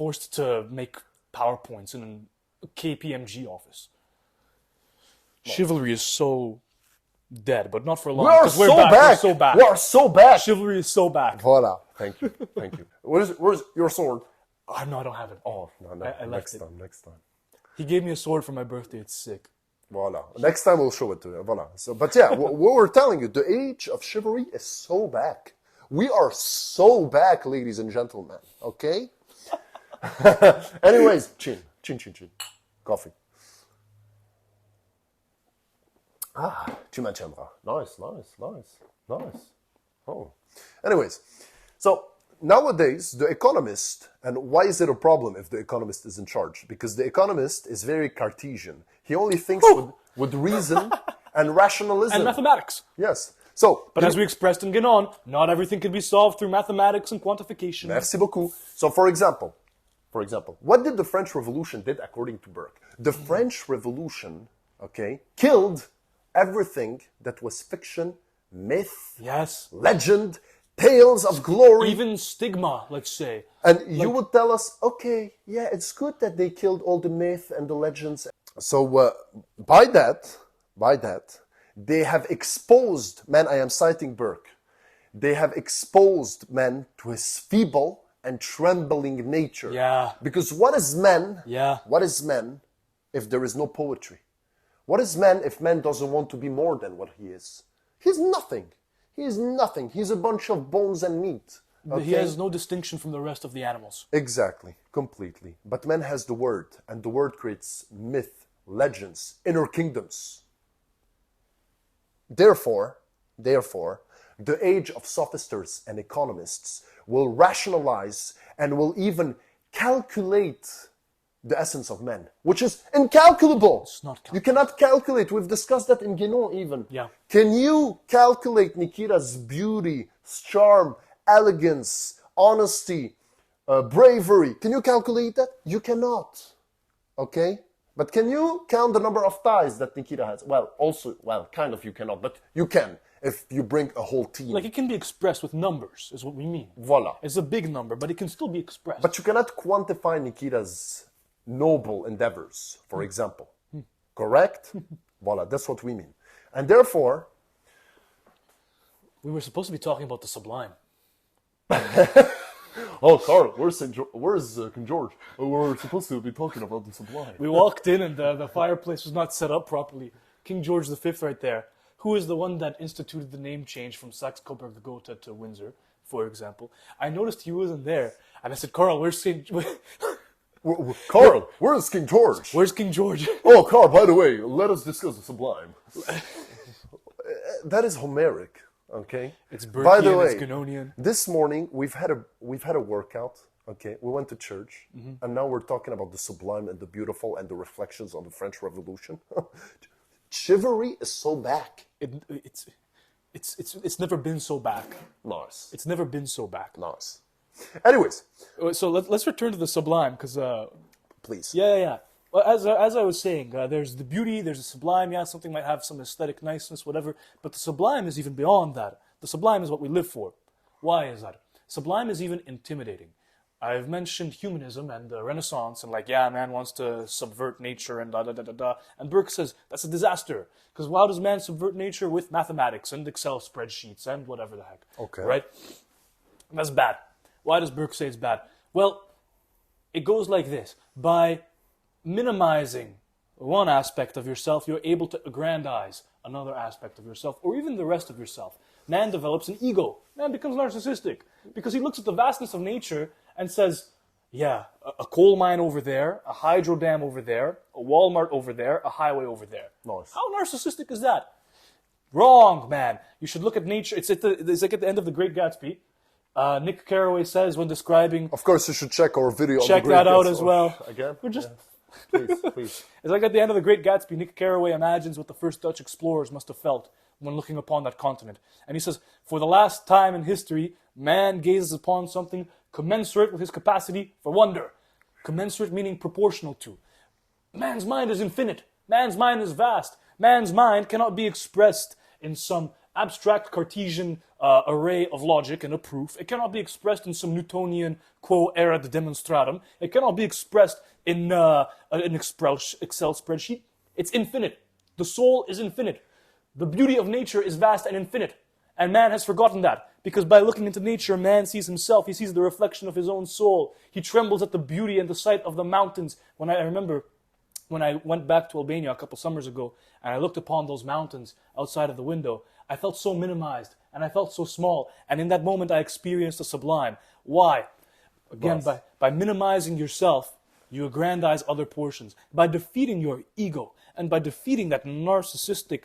Speaker 2: Forced to make PowerPoints in a KPMG office. Chivalry is so dead, but not for long.
Speaker 1: We are
Speaker 2: 'cause
Speaker 1: so back.
Speaker 2: We're so back.
Speaker 1: We are so back.
Speaker 2: Chivalry is so back.
Speaker 1: Voila. Thank you. Thank you. Where's your sword?
Speaker 2: Oh, no, I don't have it.
Speaker 1: Oh, no.
Speaker 2: I left
Speaker 1: Next
Speaker 2: it.
Speaker 1: time. Next time.
Speaker 2: He gave me a sword for my birthday. It's sick.
Speaker 1: Voila. Next time we'll show it to you. Voila. So, but yeah, what we're telling you, the age of chivalry is so back. We are so back, ladies and gentlemen. Okay? Anyways, chin. Coffee. Tu maintiendras. Nice. Oh. Anyways, so nowadays, the economist, and why is it a problem if the economist is in charge? Because the economist is very Cartesian. He only thinks with reason and rationalism.
Speaker 2: And mathematics.
Speaker 1: Yes. So,
Speaker 2: But as we expressed in Guénon, not everything can be solved through mathematics and quantification.
Speaker 1: merci beaucoup. So, for example, what did the French Revolution did according to Burke? The French Revolution, okay, killed everything that was fiction, myth,
Speaker 2: Yes.
Speaker 1: legend, tales of glory.
Speaker 2: Even stigma, let's say.
Speaker 1: And you would tell us, okay, yeah, it's good that they killed all the myth and the legends. So by that, they have exposed man. I am citing Burke. They have exposed man to his feeble and trembling nature.
Speaker 2: Yeah.
Speaker 1: Because what is man?
Speaker 2: Yeah.
Speaker 1: What is man if there is no poetry? What is man if man doesn't want to be more than what he is? He's nothing. He is nothing. He's a bunch of bones and meat. Okay?
Speaker 2: He has no distinction from the rest of the animals.
Speaker 1: Exactly, completely. But man has the word, and the word creates myth, legends, inner kingdoms. Therefore, the age of sophisters and economists will rationalize and will even calculate the essence of man, which is incalculable.
Speaker 2: It's not calculable.
Speaker 1: You cannot calculate. We've discussed that in Guénon even.
Speaker 2: Yeah.
Speaker 1: Can you calculate Nikita's beauty, charm, elegance, honesty, bravery? Can you calculate that? You cannot. Okay? But can you count the number of ties that Nikita has? Well, kind of you cannot, but you can if you bring a whole team.
Speaker 2: Like, it can be expressed with numbers, is what we mean.
Speaker 1: Voila.
Speaker 2: It's a big number, but it can still be expressed.
Speaker 1: But you cannot quantify Nikita's noble endeavors, for example. Correct? Voila, that's what we mean. And therefore,
Speaker 2: we were supposed to be talking about the sublime.
Speaker 1: oh, Carl, where's King George? We're supposed to be talking about the sublime.
Speaker 2: We walked in and the fireplace was not set up properly. King George V right there, who is the one that instituted the name change from Saxe-Coburg-Gotha to Windsor, for example. I noticed he wasn't there, and I said, Carl, where's King...
Speaker 1: Carl, where's King George?
Speaker 2: Where's King George?
Speaker 1: Oh, Carl, by the way, let us discuss the sublime. That is Homeric, okay?
Speaker 2: It's Burkean,
Speaker 1: by the way,
Speaker 2: it's Canonian.
Speaker 1: This morning we've had a workout, okay? We went to church, and now we're talking about the sublime and the beautiful and the reflections on the French Revolution. Chivalry is so back.
Speaker 2: It's never been so back.
Speaker 1: Nice.
Speaker 2: It's never been so back.
Speaker 1: Nice. Anyways.
Speaker 2: So let's return to the sublime, because...
Speaker 1: Please.
Speaker 2: Yeah. Well, as I was saying, there's the beauty, there's the sublime. Yeah, something might have some aesthetic niceness, whatever. But the sublime is even beyond that. The sublime is what we live for. Why is that? Sublime is even intimidating. I've mentioned humanism and the Renaissance, and like, yeah, man wants to subvert nature and da-da-da-da-da. And Burke says, that's a disaster. Because how does man subvert nature? With mathematics and Excel spreadsheets and whatever the heck.
Speaker 1: Okay.
Speaker 2: Right? And that's bad. Why does Burke say it's bad? Well, it goes like this. By minimizing one aspect of yourself, you're able to aggrandize another aspect of yourself, or even the rest of yourself. Man develops an ego. Man becomes narcissistic because he looks at the vastness of nature and says, yeah, a coal mine over there, a hydro dam over there, a Walmart over there, a highway over there.
Speaker 1: Nice.
Speaker 2: How narcissistic is that? Wrong, man. You should look at nature. It's like at the end of The Great Gatsby. Nick Carraway says when describing...
Speaker 1: Of course, you should check our video.
Speaker 2: Check
Speaker 1: on the
Speaker 2: that out
Speaker 1: Gatsby.
Speaker 2: as well.
Speaker 1: Again?
Speaker 2: We're just...
Speaker 1: Yeah. Please.
Speaker 2: It's like at the end of The Great Gatsby, Nick Carraway imagines what the first Dutch explorers must have felt when looking upon that continent. And he says, for the last time in history, man gazes upon something commensurate with his capacity for wonder. Commensurate meaning proportional to. Man's mind is infinite. Man's mind is vast. Man's mind cannot be expressed in some abstract Cartesian array of logic and a proof. It cannot be expressed in some Newtonian quo erat demonstratum. It cannot be expressed in an Excel spreadsheet. It's infinite. The soul is infinite. The beauty of nature is vast and infinite. And man has forgotten that. Because by looking into nature, man sees himself. He sees the reflection of his own soul. He trembles at the beauty and the sight of the mountains. I remember when I went back to Albania a couple summers ago, and I looked upon those mountains outside of the window, I felt so minimized, and I felt so small. And in that moment, I experienced the sublime. Why? Again, by minimizing yourself, you aggrandize other portions. By defeating your ego, and by defeating that narcissistic,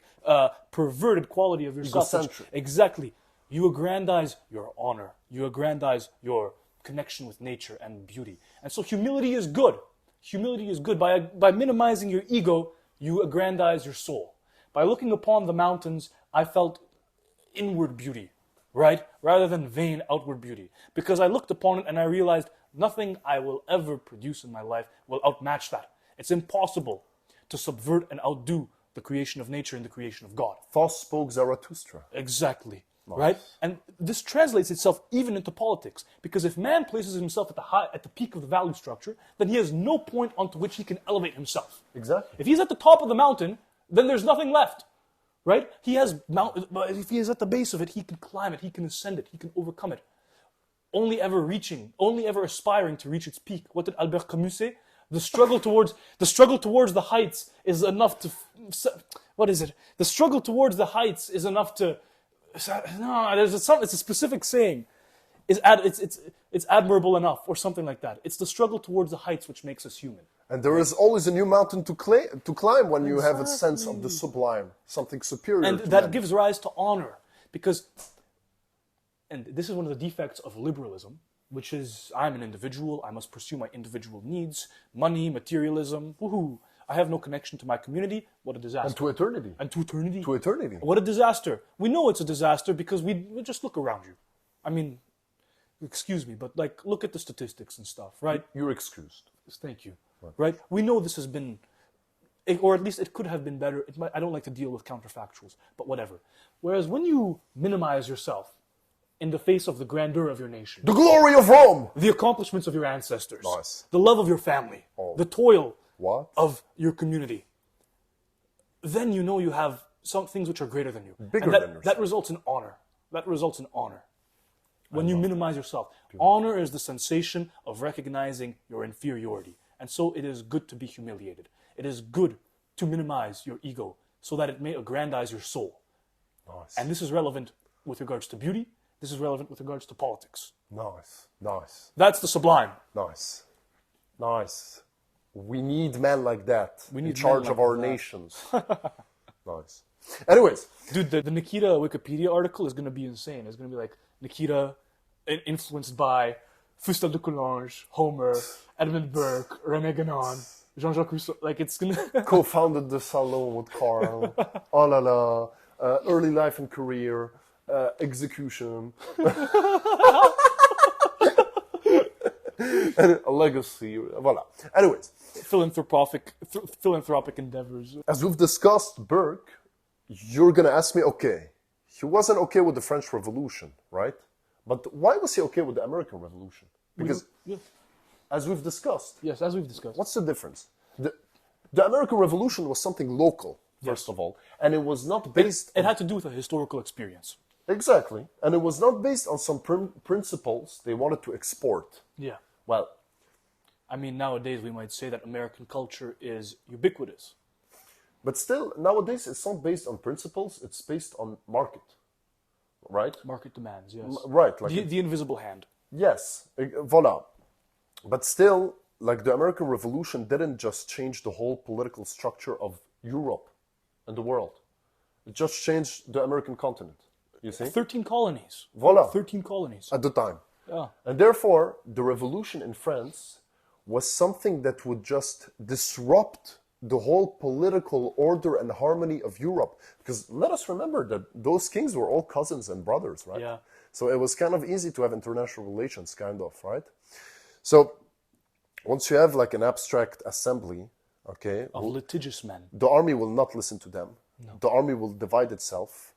Speaker 2: perverted quality of yourself.
Speaker 1: Egocentric.
Speaker 2: Exactly. You aggrandize your honor. You aggrandize your connection with nature and beauty. And so humility is good. Humility is good. By minimizing your ego, you aggrandize your soul. By looking upon the mountains, I felt inward beauty, right? Rather than vain outward beauty. Because I looked upon it and I realized nothing I will ever produce in my life will outmatch that. It's impossible to subvert and outdo the creation of nature and the creation of God.
Speaker 1: Thus spoke Zarathustra.
Speaker 2: Exactly.
Speaker 1: Nice.
Speaker 2: Right? And this translates itself even into politics. Because if man places himself at the peak of the value structure, then he has no point onto which he can elevate himself.
Speaker 1: Exactly.
Speaker 2: If he's at the top of the mountain, then there's nothing left. Right? If he is at the base of it, he can climb it, he can ascend it, he can overcome it. Only ever aspiring to reach its peak. What did Albert Camus say? The struggle towards the heights is enough to... What is it? The struggle towards the heights is enough to... No, it's a specific saying. It's admirable enough, or something like that. It's the struggle towards the heights which makes us human.
Speaker 1: And there is always a new mountain to climb when you have a sense of the sublime, something superior.
Speaker 2: And that gives rise to honor. Because, and this is one of the defects of liberalism, which is, I'm an individual, I must pursue my individual needs, money, materialism, woohoo. I have no connection to my community. What a disaster.
Speaker 1: And to eternity.
Speaker 2: And to eternity.
Speaker 1: To eternity.
Speaker 2: What a disaster. We know it's a disaster because we just look around you. I mean, excuse me, but like, look at the statistics and stuff, right?
Speaker 1: You're excused.
Speaker 2: Thank you. Right? We know this has been, or at least it could have been better. I don't like to deal with counterfactuals, but whatever. Whereas when you minimize yourself in the face of the grandeur of your nation,
Speaker 1: the glory of Rome,
Speaker 2: the accomplishments of your ancestors,
Speaker 1: nice.
Speaker 2: The love of your family, the toil of your community, then you know you have some things which are greater than you.
Speaker 1: Bigger
Speaker 2: and
Speaker 1: than yourself.
Speaker 2: That results in honor. That results in honor. When you minimize yourself. Honor is the sensation of recognizing your inferiority. And so it is good to be humiliated. It is good to minimize your ego so that it may aggrandize your soul.
Speaker 1: Nice.
Speaker 2: And this is relevant with regards to beauty. This is relevant with regards to politics.
Speaker 1: Nice. Nice.
Speaker 2: That's the sublime.
Speaker 1: Nice. Nice. We need men like that
Speaker 2: We
Speaker 1: in
Speaker 2: need
Speaker 1: charge
Speaker 2: men
Speaker 1: of
Speaker 2: like
Speaker 1: our
Speaker 2: that.
Speaker 1: nations. Nice. Anyways,
Speaker 2: Dude, the Nikita Wikipedia article is going to be insane. It's going to be like Nikita influenced by Fustel de Coulanges, Homer, Edmund Burke, René Guénon, Jean-Jacques Rousseau. Like, it's going to...
Speaker 1: co-founded the salon with Carl. Oh la la. Early life and career. Execution. And a legacy. Voilà. Anyways,
Speaker 2: philanthropic endeavors.
Speaker 1: as we've discussed Burke, you're going to ask me, okay, he wasn't okay with the French Revolution, right? But why was he okay with the American Revolution? Because, as we've discussed,
Speaker 2: Yes, as we've discussed.
Speaker 1: what's the difference? The American Revolution was something local, first of all, and it was not based...
Speaker 2: It had to do with a historical experience.
Speaker 1: Exactly. And it was not based on some principles they wanted to export.
Speaker 2: Yeah.
Speaker 1: Well,
Speaker 2: I mean, nowadays we might say that American culture is ubiquitous.
Speaker 1: but still, nowadays, it's not based on principles, it's based on market. Right?
Speaker 2: Market demands, yes.
Speaker 1: Right. Like
Speaker 2: The invisible hand.
Speaker 1: yes. Voila. But still, like the American Revolution didn't just change the whole political structure of Europe and the world. It just changed the American continent. You see?
Speaker 2: 13 colonies.
Speaker 1: Voila.
Speaker 2: 13 colonies.
Speaker 1: At the time.
Speaker 2: Yeah.
Speaker 1: And therefore, the revolution in France was something that would just disrupt the whole political order and harmony of Europe. Because let us remember that those kings were all cousins and brothers, right?
Speaker 2: Yeah.
Speaker 1: So it was kind of easy to have international relations, kind of, right? So once you have like an abstract assembly, okay,
Speaker 2: Of litigious men.
Speaker 1: the army will not listen to them. No. The army will divide itself,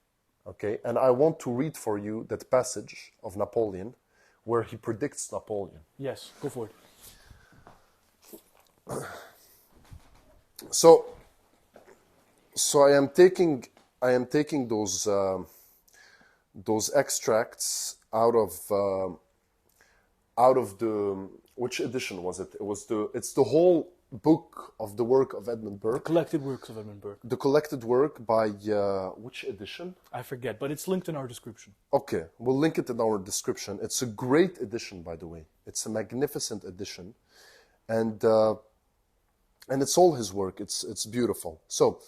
Speaker 1: okay? And I want to read for you that passage of Napoleon where he predicts Napoleon.
Speaker 2: Yes, go for it.
Speaker 1: So I am taking those extracts out of the, which edition was it? It's the whole book of the work of Edmund Burke.
Speaker 2: Collected works of Edmund Burke.
Speaker 1: The collected work by which edition?
Speaker 2: I forget, but it's linked in our description.
Speaker 1: Okay, we'll link it in our description. It's a great edition, by the way. It's a magnificent edition, and it's all his work. It's beautiful. So,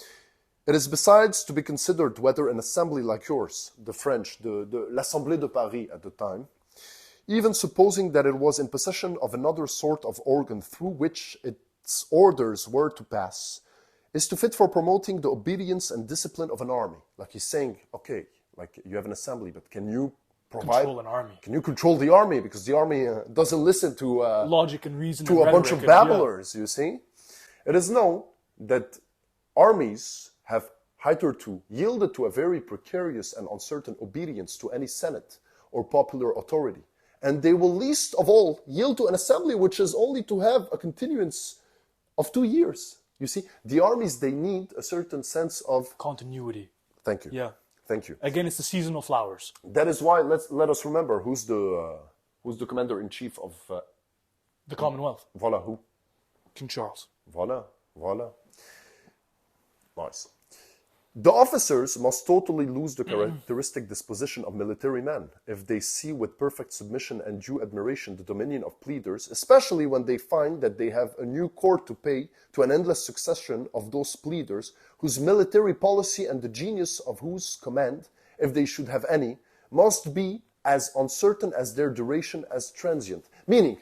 Speaker 1: it is besides to be considered whether an assembly like yours, the French, l'Assemblée de Paris at the time, even supposing that it was in possession of another sort of organ through which its orders were to pass, is to fit for promoting the obedience and discipline of an army. Like he's saying, okay, like you have an assembly, but can you provide...
Speaker 2: Control an army.
Speaker 1: Can you control the army? Because the army doesn't listen to...
Speaker 2: Logic and reason
Speaker 1: to
Speaker 2: and
Speaker 1: a bunch of
Speaker 2: rhetoric and-
Speaker 1: babblers, you see? It is known that armies have hitherto yielded to a very precarious and uncertain obedience to any senate or popular authority. And they will least of all yield to an assembly which is only to have a continuance of 2 years. You see, the armies, they need a certain sense of...
Speaker 2: Continuity.
Speaker 1: Thank you.
Speaker 2: Yeah.
Speaker 1: Thank you.
Speaker 2: Again, it's the seasonal flowers.
Speaker 1: That is why, let us remember, who's the commander-in-chief of...
Speaker 2: The Commonwealth.
Speaker 1: Voilà, who?
Speaker 2: King Charles.
Speaker 1: Voilà, voilà. Nice. The officers must totally lose the characteristic disposition of military men if they see with perfect submission and due admiration the dominion of pleaders, especially when they find that they have a new court to pay to an endless succession of those pleaders whose military policy and the genius of whose command, if they should have any, must be as uncertain as their duration as transient. Meaning,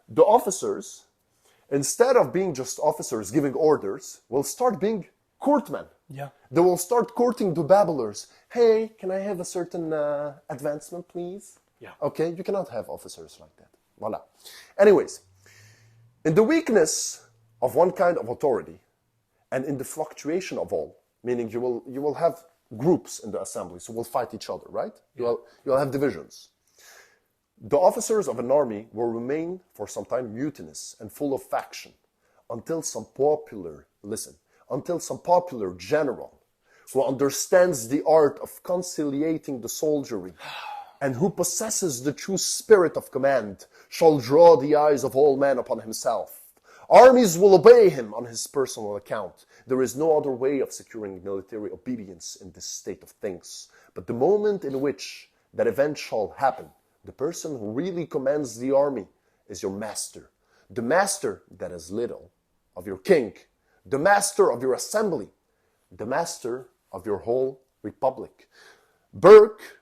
Speaker 1: the officers, instead of being just officers giving orders, will start being courtmen.
Speaker 2: Yeah.
Speaker 1: They will start courting the babblers. Hey, can I have a certain advancement, please?
Speaker 2: Yeah.
Speaker 1: Okay, you cannot have officers like that. Voila. Anyways, in the weakness of one kind of authority and in the fluctuation of all, meaning you will have groups in the assembly, so will fight each other, right?
Speaker 2: Yeah.
Speaker 1: You'll have divisions. The officers of an army will remain for some time mutinous and full of faction until some popular general who understands the art of conciliating the soldiery and who possesses the true spirit of command shall draw the eyes of all men upon himself, Armies will obey him on his personal account. There is no other way of securing military obedience in this state of things. But the moment in which that event shall happen, the person who really commands the army is your master. The master that is little of your king, the master of your assembly, the master of your whole republic. Burke,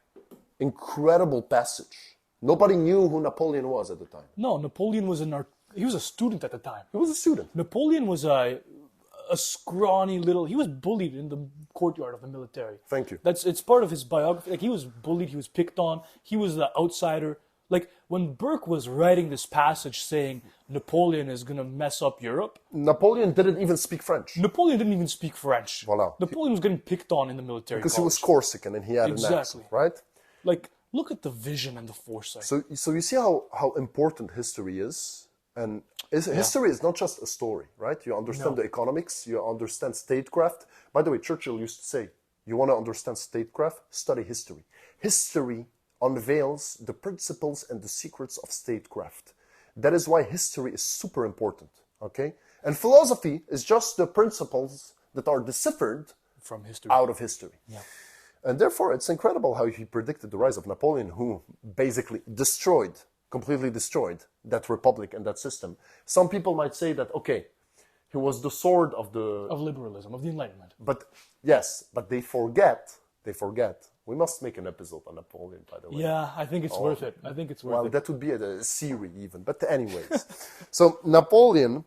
Speaker 1: incredible passage. Nobody knew who Napoleon was at the time.
Speaker 2: No, Napoleon was he was a student at the time.
Speaker 1: He was a student.
Speaker 2: Napoleon was a scrawny little. He was bullied in the courtyard of the military.
Speaker 1: Thank you.
Speaker 2: It's part of his biography. Like, he was bullied. He was picked on. He was the outsider. Like, when Burke was writing this passage saying Napoleon is gonna mess up Europe,
Speaker 1: Napoleon didn't even speak French.
Speaker 2: Napoleon didn't even speak French.
Speaker 1: Voilà.
Speaker 2: Napoleon was getting picked on in the military
Speaker 1: Because
Speaker 2: college.
Speaker 1: he was Corsican and he had an accent, right?
Speaker 2: Like, look at the vision and the foresight.
Speaker 1: So you see how important history is? And history is not just a story, right? You understand the economics, you understand statecraft. By the way, Churchill used to say, you want to understand statecraft? Study history. History unveils the principles and the secrets of statecraft. That is why history is super important, okay? And philosophy is just the principles that are deciphered
Speaker 2: from history,
Speaker 1: out of history.
Speaker 2: Yeah.
Speaker 1: And therefore, it's incredible how he predicted the rise of Napoleon, who basically completely destroyed that republic and that system. Some people might say that, okay, he was the sword of
Speaker 2: liberalism, of the Enlightenment.
Speaker 1: But yes, but they forget, we must make an episode on Napoleon, by the way.
Speaker 2: Yeah, I think it's worth it. I think it's worth it.
Speaker 1: Well, that would be a series even. But anyways, so Napoleon,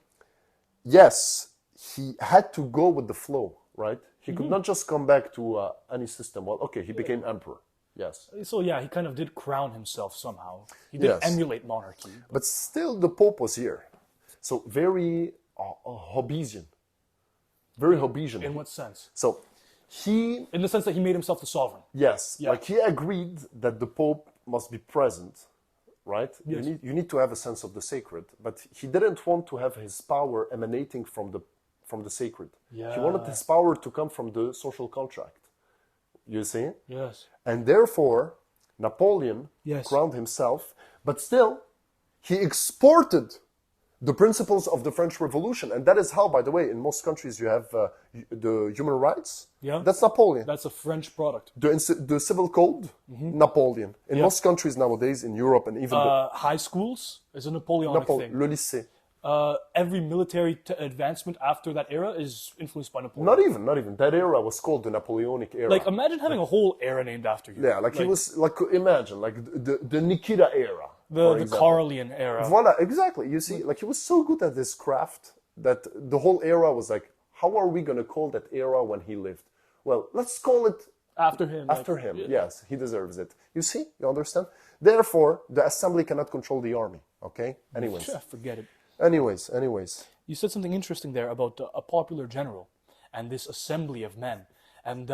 Speaker 1: yes, he had to go with the flow, right? He could not just come back to any system. Well, okay, he became emperor. Yes.
Speaker 2: So yeah, he kind of did crown himself somehow. He did emulate monarchy.
Speaker 1: But still, the Pope was here. So very Hobbesian. Very Hobbesian.
Speaker 2: In what sense?
Speaker 1: So he...
Speaker 2: In the sense that he made himself the sovereign.
Speaker 1: Yes. Yeah. Like he agreed that the Pope must be present, right?
Speaker 2: Yes.
Speaker 1: You need to have a sense of the sacred. But he didn't want to have his power emanating from the sacred.
Speaker 2: Yeah.
Speaker 1: He wanted his power to come from the social contract. You see?
Speaker 2: Yes.
Speaker 1: And therefore, Napoleon crowned himself, but still, he exported the principles of the French Revolution. And that is how, by the way, in most countries you have the human rights.
Speaker 2: Yeah.
Speaker 1: That's Napoleon.
Speaker 2: That's a French product.
Speaker 1: The civil code, Napoleon. In most countries nowadays, in Europe and even
Speaker 2: high schools is a Napoleonic thing.
Speaker 1: Le lycée.
Speaker 2: Every military advancement after that era is influenced by Napoleon.
Speaker 1: Not even. That era was called the Napoleonic era.
Speaker 2: Like, imagine having a whole era named after you.
Speaker 1: Yeah, like he was, like, imagine, like the Nikita era.
Speaker 2: The Carlian era.
Speaker 1: Voila, exactly. You see, like he was so good at this craft that the whole era was like, how are we going to call that era when he lived? Well, let's call it
Speaker 2: after him.
Speaker 1: After him, yes, he deserves it. You see, you understand? Therefore, the assembly cannot control the army, okay? Anyways.
Speaker 2: Forget it.
Speaker 1: Anyways.
Speaker 2: You said something interesting there about a popular general and this assembly of men. And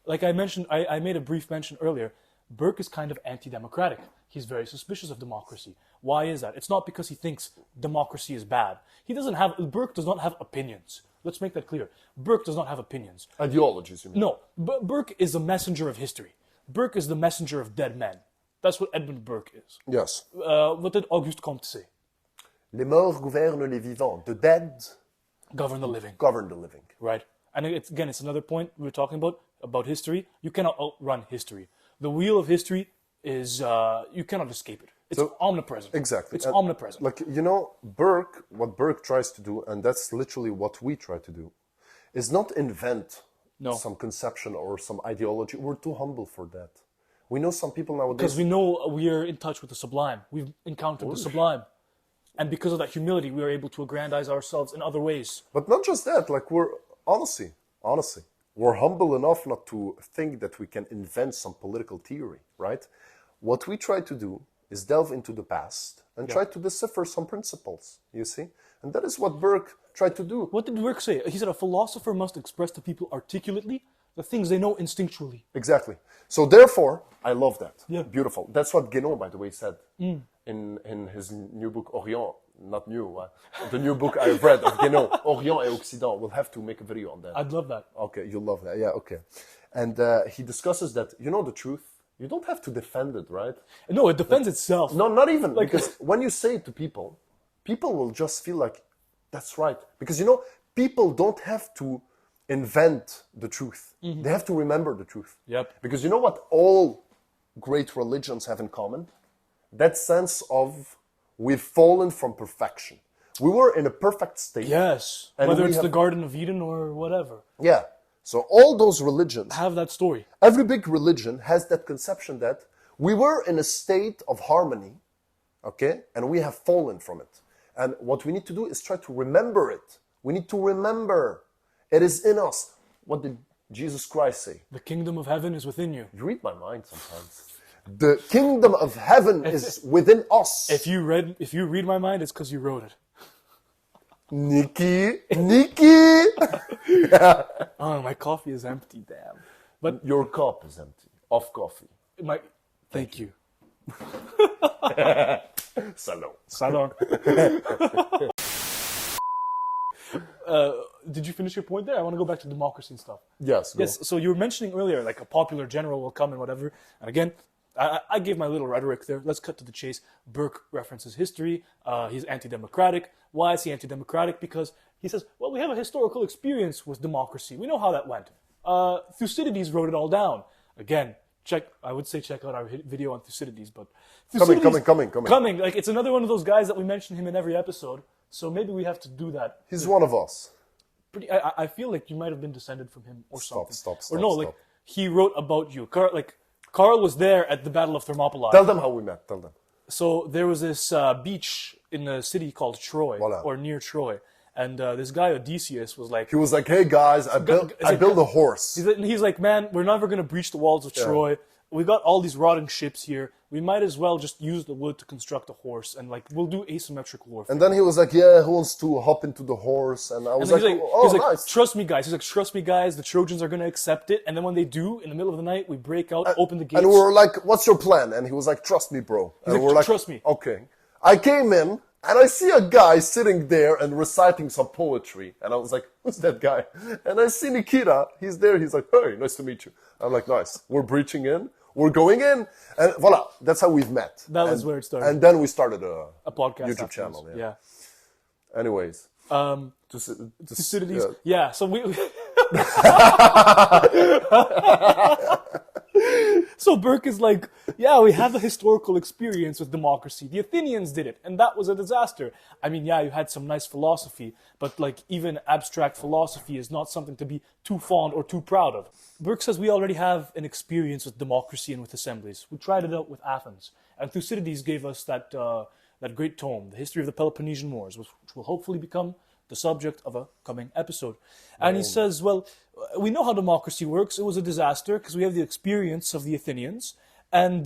Speaker 2: like I mentioned, I made a brief mention earlier, Burke is kind of anti-democratic. He's very suspicious of democracy. Why is that? It's not because he thinks democracy is bad. Burke does not have opinions. Let's make that clear. Burke does not have opinions.
Speaker 1: Ideologies, you mean?
Speaker 2: No, Burke is a messenger of history. Burke is the messenger of dead men. That's what Edmund Burke is.
Speaker 1: Yes.
Speaker 2: What did Auguste Comte say?
Speaker 1: Les morts gouvernent les vivants. The dead
Speaker 2: govern the living.
Speaker 1: Govern the living.
Speaker 2: Right. And it's another point we were talking about history. You cannot outrun history. The wheel of history is, you cannot escape it. It's omnipresent.
Speaker 1: Exactly.
Speaker 2: It's omnipresent.
Speaker 1: Like, you know, what Burke tries to do, and that's literally what we try to do, is not invent some conception or some ideology. We're too humble for that. We know some people nowadays...
Speaker 2: Because we know we are in touch with the sublime. We've encountered the sublime. And because of that humility, we are able to aggrandize ourselves in other ways.
Speaker 1: But not just that, like we're, honestly, we're humble enough not to think that we can invent some political theory, right? What we try to do is delve into the past and try to decipher some principles, you see? And that is what Burke tried to do.
Speaker 2: What did Burke say? He said a philosopher must express to people articulately the things they know instinctually.
Speaker 1: Exactly. So therefore, I love that.
Speaker 2: Yeah.
Speaker 1: Beautiful. That's what Guénon, by the way, said in his new book, Orient. Not new, the new book I've read of Guénon, Orient et Occident. We'll have to make a video on that.
Speaker 2: I'd love that.
Speaker 1: Okay, you'll love that. Yeah, okay. And he discusses that, you know the truth, you don't have to defend it, right?
Speaker 2: No, it defends itself.
Speaker 1: No, not even. Because when you say it to people, people will just feel like, That's right. Because, you know, people don't have to invent the truth. They have to remember the truth.
Speaker 2: Yep.
Speaker 1: Because you know what all great religions have in common? That sense of we've fallen from perfection. We were in a perfect state.
Speaker 2: Yes.
Speaker 1: And
Speaker 2: Whether
Speaker 1: we
Speaker 2: it's
Speaker 1: have-
Speaker 2: the Garden of Eden or whatever.
Speaker 1: Yeah. So all those religions,
Speaker 2: Have that story.
Speaker 1: every big religion has that conception that we were in a state of harmony, okay? And we have fallen from it. And what we need to do is try to remember it. We need to remember it is in us. What did Jesus Christ say?
Speaker 2: The kingdom of heaven is within you.
Speaker 1: You read my mind sometimes. The kingdom of heaven is within us.
Speaker 2: If you read my mind, it's because you wrote it.
Speaker 1: Nikki!
Speaker 2: Oh, my coffee is empty, damn. But
Speaker 1: Your cup is empty. Of coffee.
Speaker 2: thank you.
Speaker 1: Salon.
Speaker 2: Salon. Did you finish your point there? I want to go back to democracy and stuff.
Speaker 1: Yes, go.
Speaker 2: Yes, so you were mentioning earlier, like a popular general will come and whatever. And again, I gave my little rhetoric there. Let's cut to the chase. Burke references history. He's anti-democratic. Why is he anti-democratic? Because he says, well, we have a historical experience with democracy. We know how that went. Thucydides wrote it all down. Again, I would say check out our video on Thucydides, but
Speaker 1: Coming.
Speaker 2: Coming. Like, it's another one of those guys that we mention him in every episode. So maybe we have to do that.
Speaker 1: He's one of us.
Speaker 2: I feel like you might have been descended from him or something.
Speaker 1: Stop.
Speaker 2: Or no, like he wrote about you. Carl was there at the Battle of Thermopylae.
Speaker 1: Tell them how we met. Tell them.
Speaker 2: So there was this beach in a city called Troy,
Speaker 1: Voilà.
Speaker 2: or near Troy, and this guy Odysseus was like,
Speaker 1: He was like, hey guys, I built a horse.
Speaker 2: he's like, man, we're never gonna breach the walls of Troy. We got all these rotting ships here. We might as well just use the wood to construct a horse, and like we'll do asymmetric warfare.
Speaker 1: And then he was like, yeah, who wants to hop into the horse? And I was
Speaker 2: And
Speaker 1: like,
Speaker 2: he's like,
Speaker 1: nice.
Speaker 2: trust me, guys. He's like, trust me, guys. The Trojans are gonna accept it. And then when they do, in the middle of the night, we break out, open the gates.
Speaker 1: And we were like, what's your plan? And he was like, trust me, bro. And
Speaker 2: like,
Speaker 1: we're like,
Speaker 2: "Trust me."
Speaker 1: Okay. I came in and I see a guy sitting there and reciting some poetry. And I was like, who's that guy? And I see Nikita. He's there. He's like, hey, nice to meet you. I'm like, nice. We're breaching in. We're going in. And voila. That's how we've met.
Speaker 2: That was where it started.
Speaker 1: And then we started a
Speaker 2: podcast
Speaker 1: YouTube
Speaker 2: afterwards.
Speaker 1: channel. Yeah.
Speaker 2: Yeah.
Speaker 1: Anyways.
Speaker 2: Thucydides. Yeah. So we. So Burke is like, yeah, we have a historical experience with democracy. The Athenians did it, and that was a disaster. I mean, yeah, you had some nice philosophy, but like even abstract philosophy is not something to be too fond or too proud of. Burke says we already have an experience with democracy and with assemblies. We tried it out with Athens, and Thucydides gave us that great tome, The History of the Peloponnesian Wars, which will hopefully become the subject of a coming episode. And he says, well, we know how democracy works. It was a disaster because we have the experience of the Athenians. And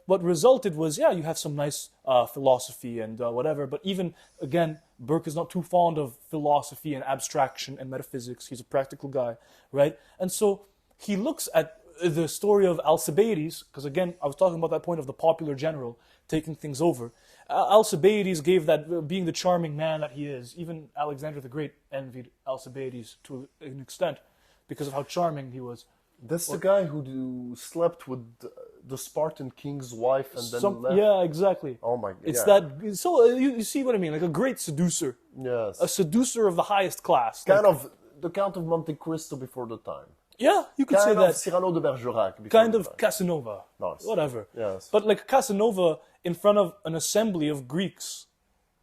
Speaker 2: what resulted was, yeah, you have some nice philosophy and whatever. But even, again, Burke is not too fond of philosophy and abstraction and metaphysics. He's a practical guy, right? And so he looks at the story of Alcibiades, because again, I was talking about that point of the popular general taking things over. Alcibiades gave that, being the charming man that he is, even Alexander the Great envied Alcibiades to an extent because of how charming he was.
Speaker 1: That's the guy who slept with the Spartan king's wife and then left?
Speaker 2: Yeah, exactly.
Speaker 1: Oh my...
Speaker 2: It's
Speaker 1: yeah.
Speaker 2: that... So you see what I mean? Like a great seducer.
Speaker 1: Yes.
Speaker 2: A seducer of the highest class.
Speaker 1: Kind of the Count of Monte Cristo before the time.
Speaker 2: Yeah, you could say
Speaker 1: Kind
Speaker 2: that.
Speaker 1: of Cyrano de Bergerac. before
Speaker 2: Kind
Speaker 1: the
Speaker 2: of
Speaker 1: time.
Speaker 2: Casanova.
Speaker 1: Nice.
Speaker 2: Whatever.
Speaker 1: Yes.
Speaker 2: But like Casanova in front of an assembly of Greeks,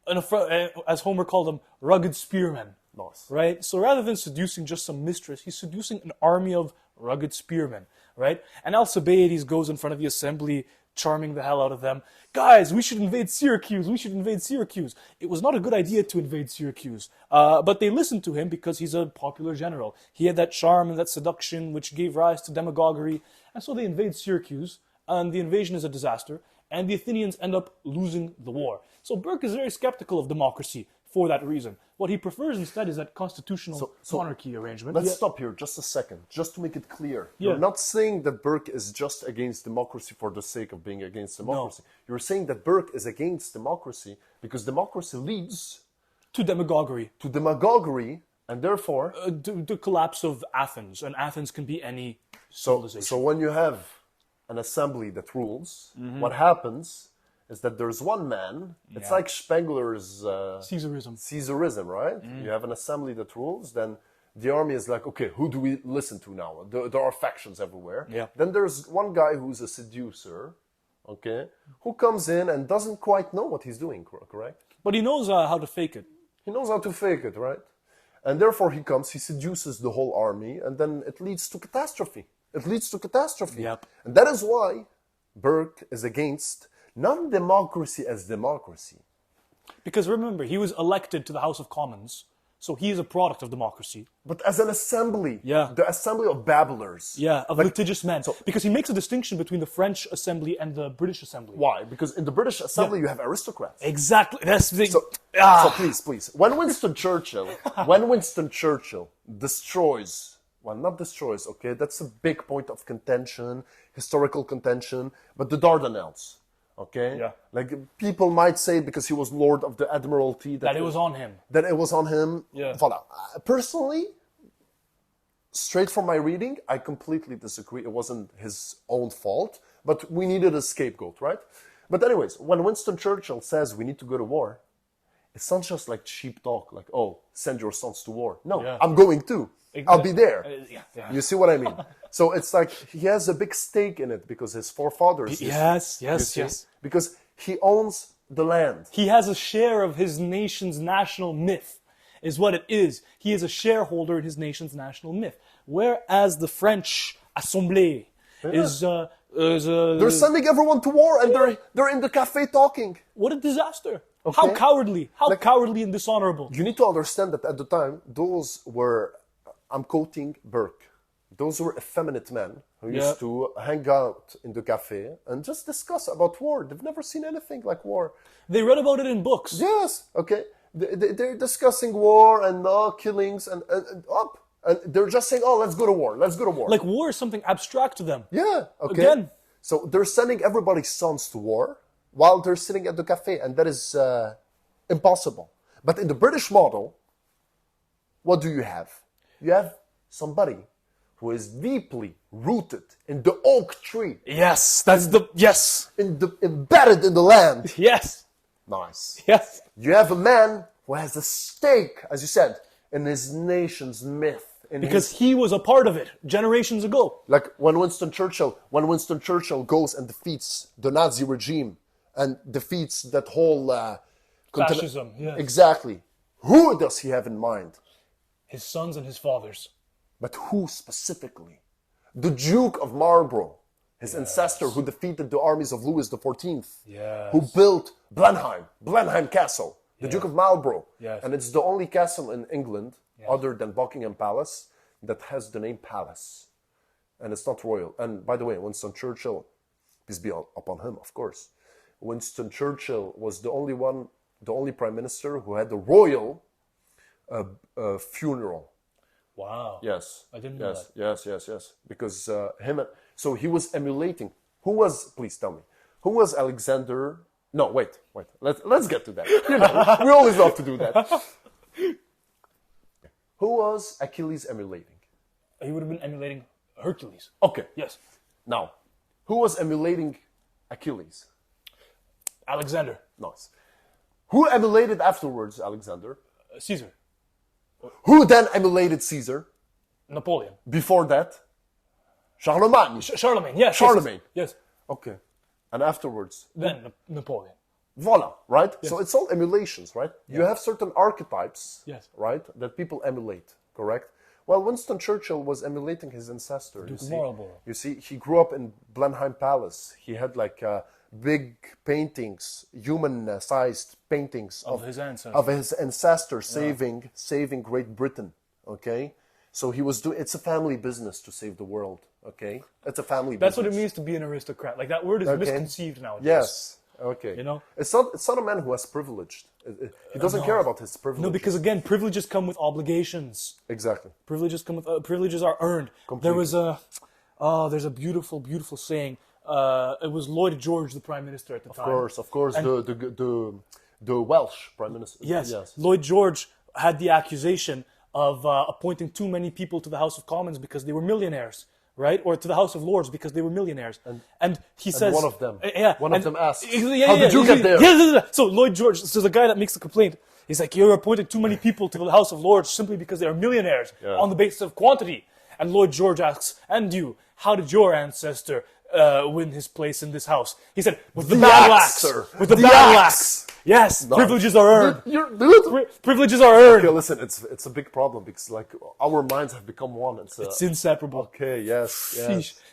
Speaker 2: as Homer called them, rugged spearmen.
Speaker 1: Nice.
Speaker 2: Right? So rather than seducing just some mistress, he's seducing an army of rugged spearmen, right? And Alcibiades goes in front of the assembly, charming the hell out of them. Guys, we should invade Syracuse. We should invade Syracuse. It was not a good idea to invade Syracuse. But they listened to him because he's a popular general. He had that charm and that seduction which gave rise to demagoguery. And so they invade Syracuse, and the invasion is a disaster, and the Athenians end up losing the war. So Burke is very skeptical of democracy for that reason. What he prefers instead is that constitutional monarchy arrangement.
Speaker 1: Let's stop here just a second, just to make it clear.
Speaker 2: Yeah.
Speaker 1: You're not saying that Burke is just against democracy for the sake of being against democracy. No. You're saying that Burke is against democracy because democracy leads
Speaker 2: to demagoguery.
Speaker 1: To demagoguery, and therefore...
Speaker 2: the collapse of Athens, and Athens can be any civilization.
Speaker 1: So when you have an assembly that rules, what happens is that there's one man. It's
Speaker 2: Yeah.
Speaker 1: like Spengler's
Speaker 2: Caesarism.
Speaker 1: right? You have an assembly that rules, then the army is like, okay, who do we listen to now? There are factions everywhere.
Speaker 2: Yeah.
Speaker 1: Then there's one guy who's a seducer, okay, who comes in and doesn't quite know what he's doing, correct?
Speaker 2: But he knows how to fake it.
Speaker 1: He knows how to fake it, right? And therefore he comes, he seduces the whole army, and then it leads to catastrophe. It leads to catastrophe.
Speaker 2: Yep.
Speaker 1: And that is why Burke is against non-democracy as democracy.
Speaker 2: Because remember, he was elected to the House of Commons, so he is a product of democracy.
Speaker 1: But as an assembly,
Speaker 2: Yeah.
Speaker 1: the assembly of babblers.
Speaker 2: Yeah, of
Speaker 1: Like,
Speaker 2: litigious men. Because he makes a distinction between the French Assembly and the British Assembly.
Speaker 1: why? Because in the British assembly you have aristocrats.
Speaker 2: Exactly. That's the thing.
Speaker 1: So please, when Winston Churchill destroys, well, not destroys, okay, that's a big point of contention, historical contention, but the Dardanelles, okay?
Speaker 2: Yeah.
Speaker 1: Like, people might say because he was Lord of the Admiralty
Speaker 2: that it was on him.
Speaker 1: that it was on him.
Speaker 2: Yeah.
Speaker 1: Voilà. Personally, straight from my reading, I completely disagree. It wasn't his own fault, but we needed a scapegoat, right? But anyways, when Winston Churchill says we need to go to war, it's not just like cheap talk, like, oh, send your sons to war. No,
Speaker 2: Yeah.
Speaker 1: I'm going to. I'll be there.
Speaker 2: Yeah.
Speaker 1: You see what I mean? So it's like he has a big stake in it because his forefathers.
Speaker 2: Yes,
Speaker 1: you
Speaker 2: yes,
Speaker 1: see?
Speaker 2: yes.
Speaker 1: Because he owns the land.
Speaker 2: He has a share of his nation's national myth, is what it is. He is a shareholder in his nation's national myth. Whereas the French Assemblée is
Speaker 1: They're sending everyone to war, and they're in the cafe talking.
Speaker 2: what a disaster.
Speaker 1: Okay.
Speaker 2: How cowardly. How cowardly and dishonorable.
Speaker 1: You need to understand that at the time, those were, I'm quoting Burke, those were effeminate men who
Speaker 2: Yeah.
Speaker 1: used to hang out in the cafe and just discuss about war. They've never seen anything like war.
Speaker 2: They read about it in books.
Speaker 1: Yes, okay. They're discussing war and killings and up. And they're just saying, oh, let's go to war. Let's go to war.
Speaker 2: Like war is something abstract to them.
Speaker 1: Yeah, okay.
Speaker 2: Again.
Speaker 1: So they're sending everybody's sons to war while they're sitting at the cafe, and that is impossible. But in the British model, what do you have? You have somebody who is deeply rooted in the oak tree,
Speaker 2: Yes, that's the yes.
Speaker 1: embedded in the land.
Speaker 2: Yes.
Speaker 1: Nice.
Speaker 2: Yes.
Speaker 1: You have a man who has a stake, as you said, in his nation's myth.
Speaker 2: Because he was a part of it generations ago.
Speaker 1: Like when Winston Churchill goes and defeats the Nazi regime and defeats that whole
Speaker 2: Fascism, yeah.
Speaker 1: Exactly. Who does he have in mind?
Speaker 2: His sons and his fathers.
Speaker 1: But who specifically? The Duke of Marlborough, his ancestor who defeated the armies of Louis XIV,
Speaker 2: Yes.
Speaker 1: who built Blenheim Castle, the Duke of Marlborough.
Speaker 2: Yes.
Speaker 1: And it's the only castle in England, other than Buckingham Palace, that has the name Palace. And it's not royal. And by the way, Winston Churchill, peace be upon him, of course. Winston Churchill was the only prime minister who had a royal funeral.
Speaker 2: Wow.
Speaker 1: Yes.
Speaker 2: I didn't know
Speaker 1: that. Yes. Because so he was emulating. Please tell me, who was Alexander? No, wait. Let's get to that. You know, we always love to do that. Who was Achilles emulating?
Speaker 2: He would have been emulating Hercules.
Speaker 1: Okay.
Speaker 2: Yes.
Speaker 1: Now, who was emulating Achilles?
Speaker 2: Alexander.
Speaker 1: Nice. Who emulated afterwards Alexander?
Speaker 2: Caesar.
Speaker 1: Who then emulated Caesar?
Speaker 2: Napoleon.
Speaker 1: Before that? Charlemagne.
Speaker 2: Charlemagne. Yes.
Speaker 1: Charlemagne.
Speaker 2: Yes.
Speaker 1: Okay. And afterwards?
Speaker 2: Then Napoleon.
Speaker 1: Voila, right? Yes. So it's all emulations, right? Yeah. You have certain archetypes,
Speaker 2: yes,
Speaker 1: right, that people emulate, correct? Well, Winston Churchill was emulating his ancestor.
Speaker 2: Duke of Marlborough.
Speaker 1: You see, he grew up in Blenheim Palace. He had like big paintings, human-sized paintings
Speaker 2: of his ancestor.
Speaker 1: Saving Great Britain, okay? So he was doing, it's a family business to save the world, okay? It's a family business.
Speaker 2: That's what it means to be an aristocrat. Like that word is misconceived nowadays.
Speaker 1: Yes. Okay.
Speaker 2: You know?
Speaker 1: It's not a man who has privilege. He doesn't care about his privilege.
Speaker 2: No, because again, privileges come with obligations.
Speaker 1: Exactly.
Speaker 2: Privileges come with privileges are earned. Completely. There was there's a beautiful saying. It was Lloyd George, the Prime Minister at the time.
Speaker 1: Of course, and the Welsh Prime Minister.
Speaker 2: Yes. Lloyd George had the accusation of appointing too many people to the House of Commons because they were millionaires, right? Or to the House of Lords because they were millionaires. And he says...
Speaker 1: one of them.
Speaker 2: Yeah.
Speaker 1: One of them asks,
Speaker 2: Yeah,
Speaker 1: how did you get there?
Speaker 2: Yeah. So Lloyd George, so the guy that makes the complaint, he's like, you're appointing too many people to the House of Lords simply because they are millionaires on the basis of quantity. And Lloyd George asks, and you, how did your ancestor win his place in this house? He said, with the battle axe, sir. With the battle axe. Yes, nice. Privileges are earned. Privileges are earned.
Speaker 1: Okay, listen, it's a big problem because like our minds have become one.
Speaker 2: It's inseparable.
Speaker 1: Okay, yes.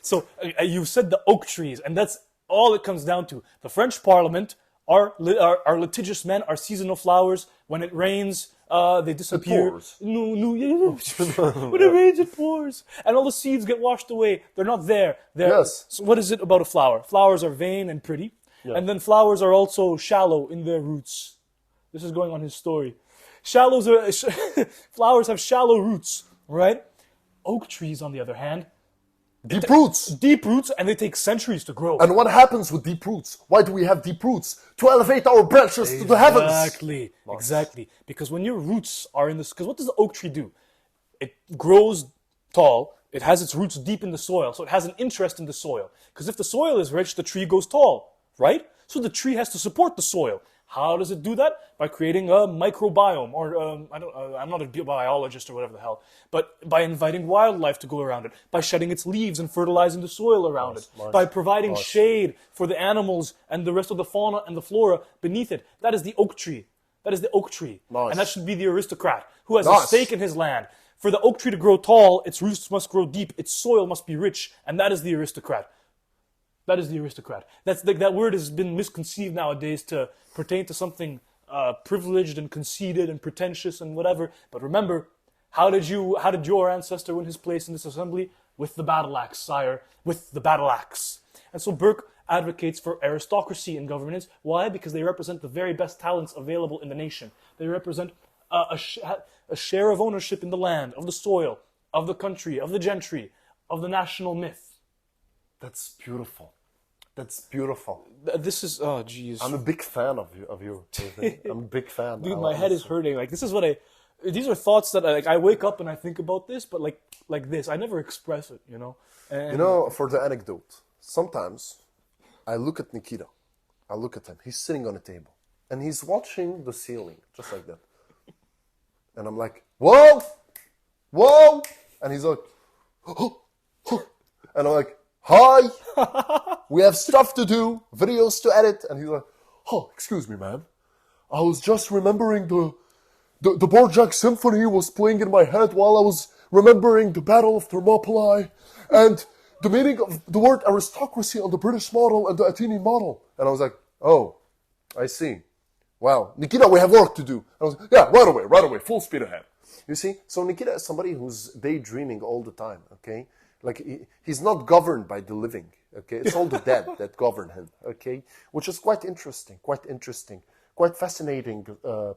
Speaker 2: So you said the oak trees, and that's all it comes down to. The French Parliament are litigious men, are seasonal flowers. When it rains, they disappear.
Speaker 1: It pours.
Speaker 2: When it rains, it pours. And all the seeds get washed away. They're not there.
Speaker 1: Yes.
Speaker 2: So what is it about a flower? Flowers are vain and pretty. Yeah. And then flowers are also shallow in their roots. This is going on his story. Flowers have shallow roots, right? Oak trees, on the other hand,
Speaker 1: deep roots.
Speaker 2: Deep roots, and they take centuries to grow.
Speaker 1: And what happens with deep roots? Why do we have deep roots? To elevate our branches to the heavens.
Speaker 2: Exactly. Because when your roots are in this... Because what does the oak tree do? It grows tall. It has its roots deep in the soil. So it has an interest in the soil. Because if the soil is rich, the tree goes tall, right? So the tree has to support the soil. How does it do that? By creating a microbiome, or I'm not a biologist or whatever the hell, but by inviting wildlife to go around it, by shedding its leaves and fertilizing the soil around it, by providing shade for the animals and the rest of the fauna and the flora beneath it. That is the oak tree. That is the oak tree.
Speaker 1: Nice.
Speaker 2: And that should be the aristocrat who has a stake in his land. For the oak tree to grow tall, its roots must grow deep, its soil must be rich, and that is the aristocrat. That is the aristocrat. That word has been misconceived nowadays to pertain to something privileged and conceited and pretentious and whatever. But remember, how did your ancestor win his place in this assembly? With the battle axe, sire. With the battle axe. And so Burke advocates for aristocracy in governance. Why? Because they represent the very best talents available in the nation. They represent a share of ownership in the land, of the soil, of the country, of the gentry, of the national myth.
Speaker 1: That's beautiful. That's beautiful.
Speaker 2: This is, oh jeez.
Speaker 1: I'm a big fan of you. I'm a big fan.
Speaker 2: Dude, my head is hurting. Like, this is what these are thoughts that I wake up and I think about this, but like this, I never express it, you know? And
Speaker 1: for the anecdote, sometimes I look at Nikita. I look at him. He's sitting on a table and he's watching the ceiling, just like that. And I'm like, whoa! And he's like, oh. And I'm like, hi! We have stuff to do, videos to edit. And he's like, oh, excuse me, man. I was just remembering the Borjak Symphony was playing in my head while I was remembering the Battle of Thermopylae and the meaning of the word aristocracy on the British model and the Athenian model. And I was like, oh, I see. Wow, Nikita, we have work to do. I was like, yeah, right away, full speed ahead. You see? So Nikita is somebody who's daydreaming all the time, okay? Like, he's not governed by the living, okay? It's all the dead that govern him, okay? Which is quite interesting, quite fascinating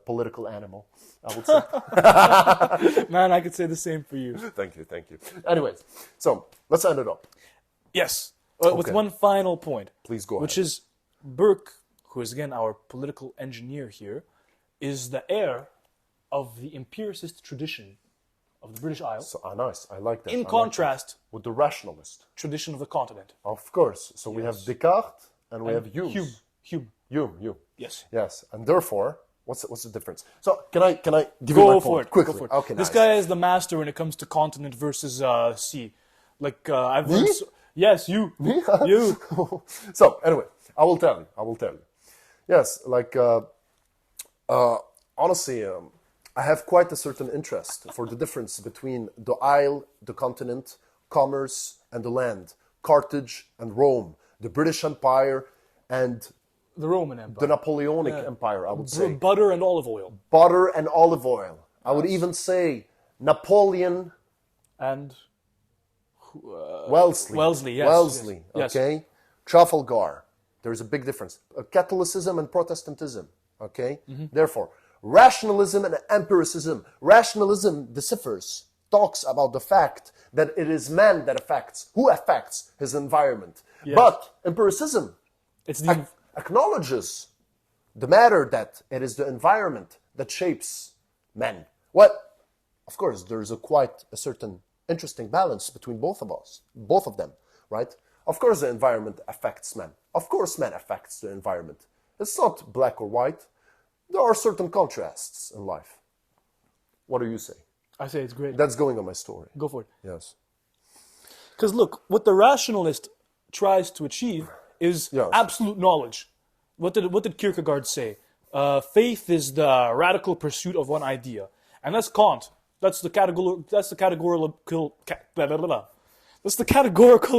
Speaker 1: political animal, I would say.
Speaker 2: Man, I could say the same for you.
Speaker 1: Thank you. Anyways, so let's end it up.
Speaker 2: Yes, with one final point.
Speaker 1: Please go ahead.
Speaker 2: Which is Burke, who is again our political engineer here, is the heir of the empiricist tradition of the British Isles.
Speaker 1: So, nice, I like that.
Speaker 2: In contrast
Speaker 1: with the rationalist
Speaker 2: tradition of the continent.
Speaker 1: Of course. So we have Descartes and we have Hume. Hume. Yes. And therefore, what's the difference? So can I give you my point quickly?
Speaker 2: Go for it.
Speaker 1: Okay,
Speaker 2: this guy is the master when it comes to continent versus sea. Like I've learned. Yes, you.
Speaker 1: Me?
Speaker 2: You.
Speaker 1: So anyway, I will tell you. Yes, like honestly, I have quite a certain interest for the difference between the isle, the continent, commerce, and the land, Carthage and Rome, the British Empire, and
Speaker 2: the Roman Empire,
Speaker 1: the Napoleonic Empire, I would say.
Speaker 2: Butter and olive oil.
Speaker 1: I would even say Napoleon
Speaker 2: and
Speaker 1: Wellesley.
Speaker 2: Yes.
Speaker 1: Okay, Trafalgar. There's a big difference. Catholicism and Protestantism. Okay, Therefore, rationalism and empiricism. Rationalism talks about the fact that it is man that who affects his environment. Yes. But empiricism acknowledges the matter that it is the environment that shapes men. What? Of course, there's quite a certain interesting balance between both of them, right? Of course, the environment affects man. Of course, man affects the environment. It's not black or white. There are certain contrasts in life. What do you say?
Speaker 2: I say it's great.
Speaker 1: That's going on my story.
Speaker 2: Go for it.
Speaker 1: Yes.
Speaker 2: Because look, what the rationalist tries to achieve is
Speaker 1: Yes.
Speaker 2: absolute knowledge. What did Kierkegaard say? Faith is the radical pursuit of one idea, and that's Kant. That's the categorical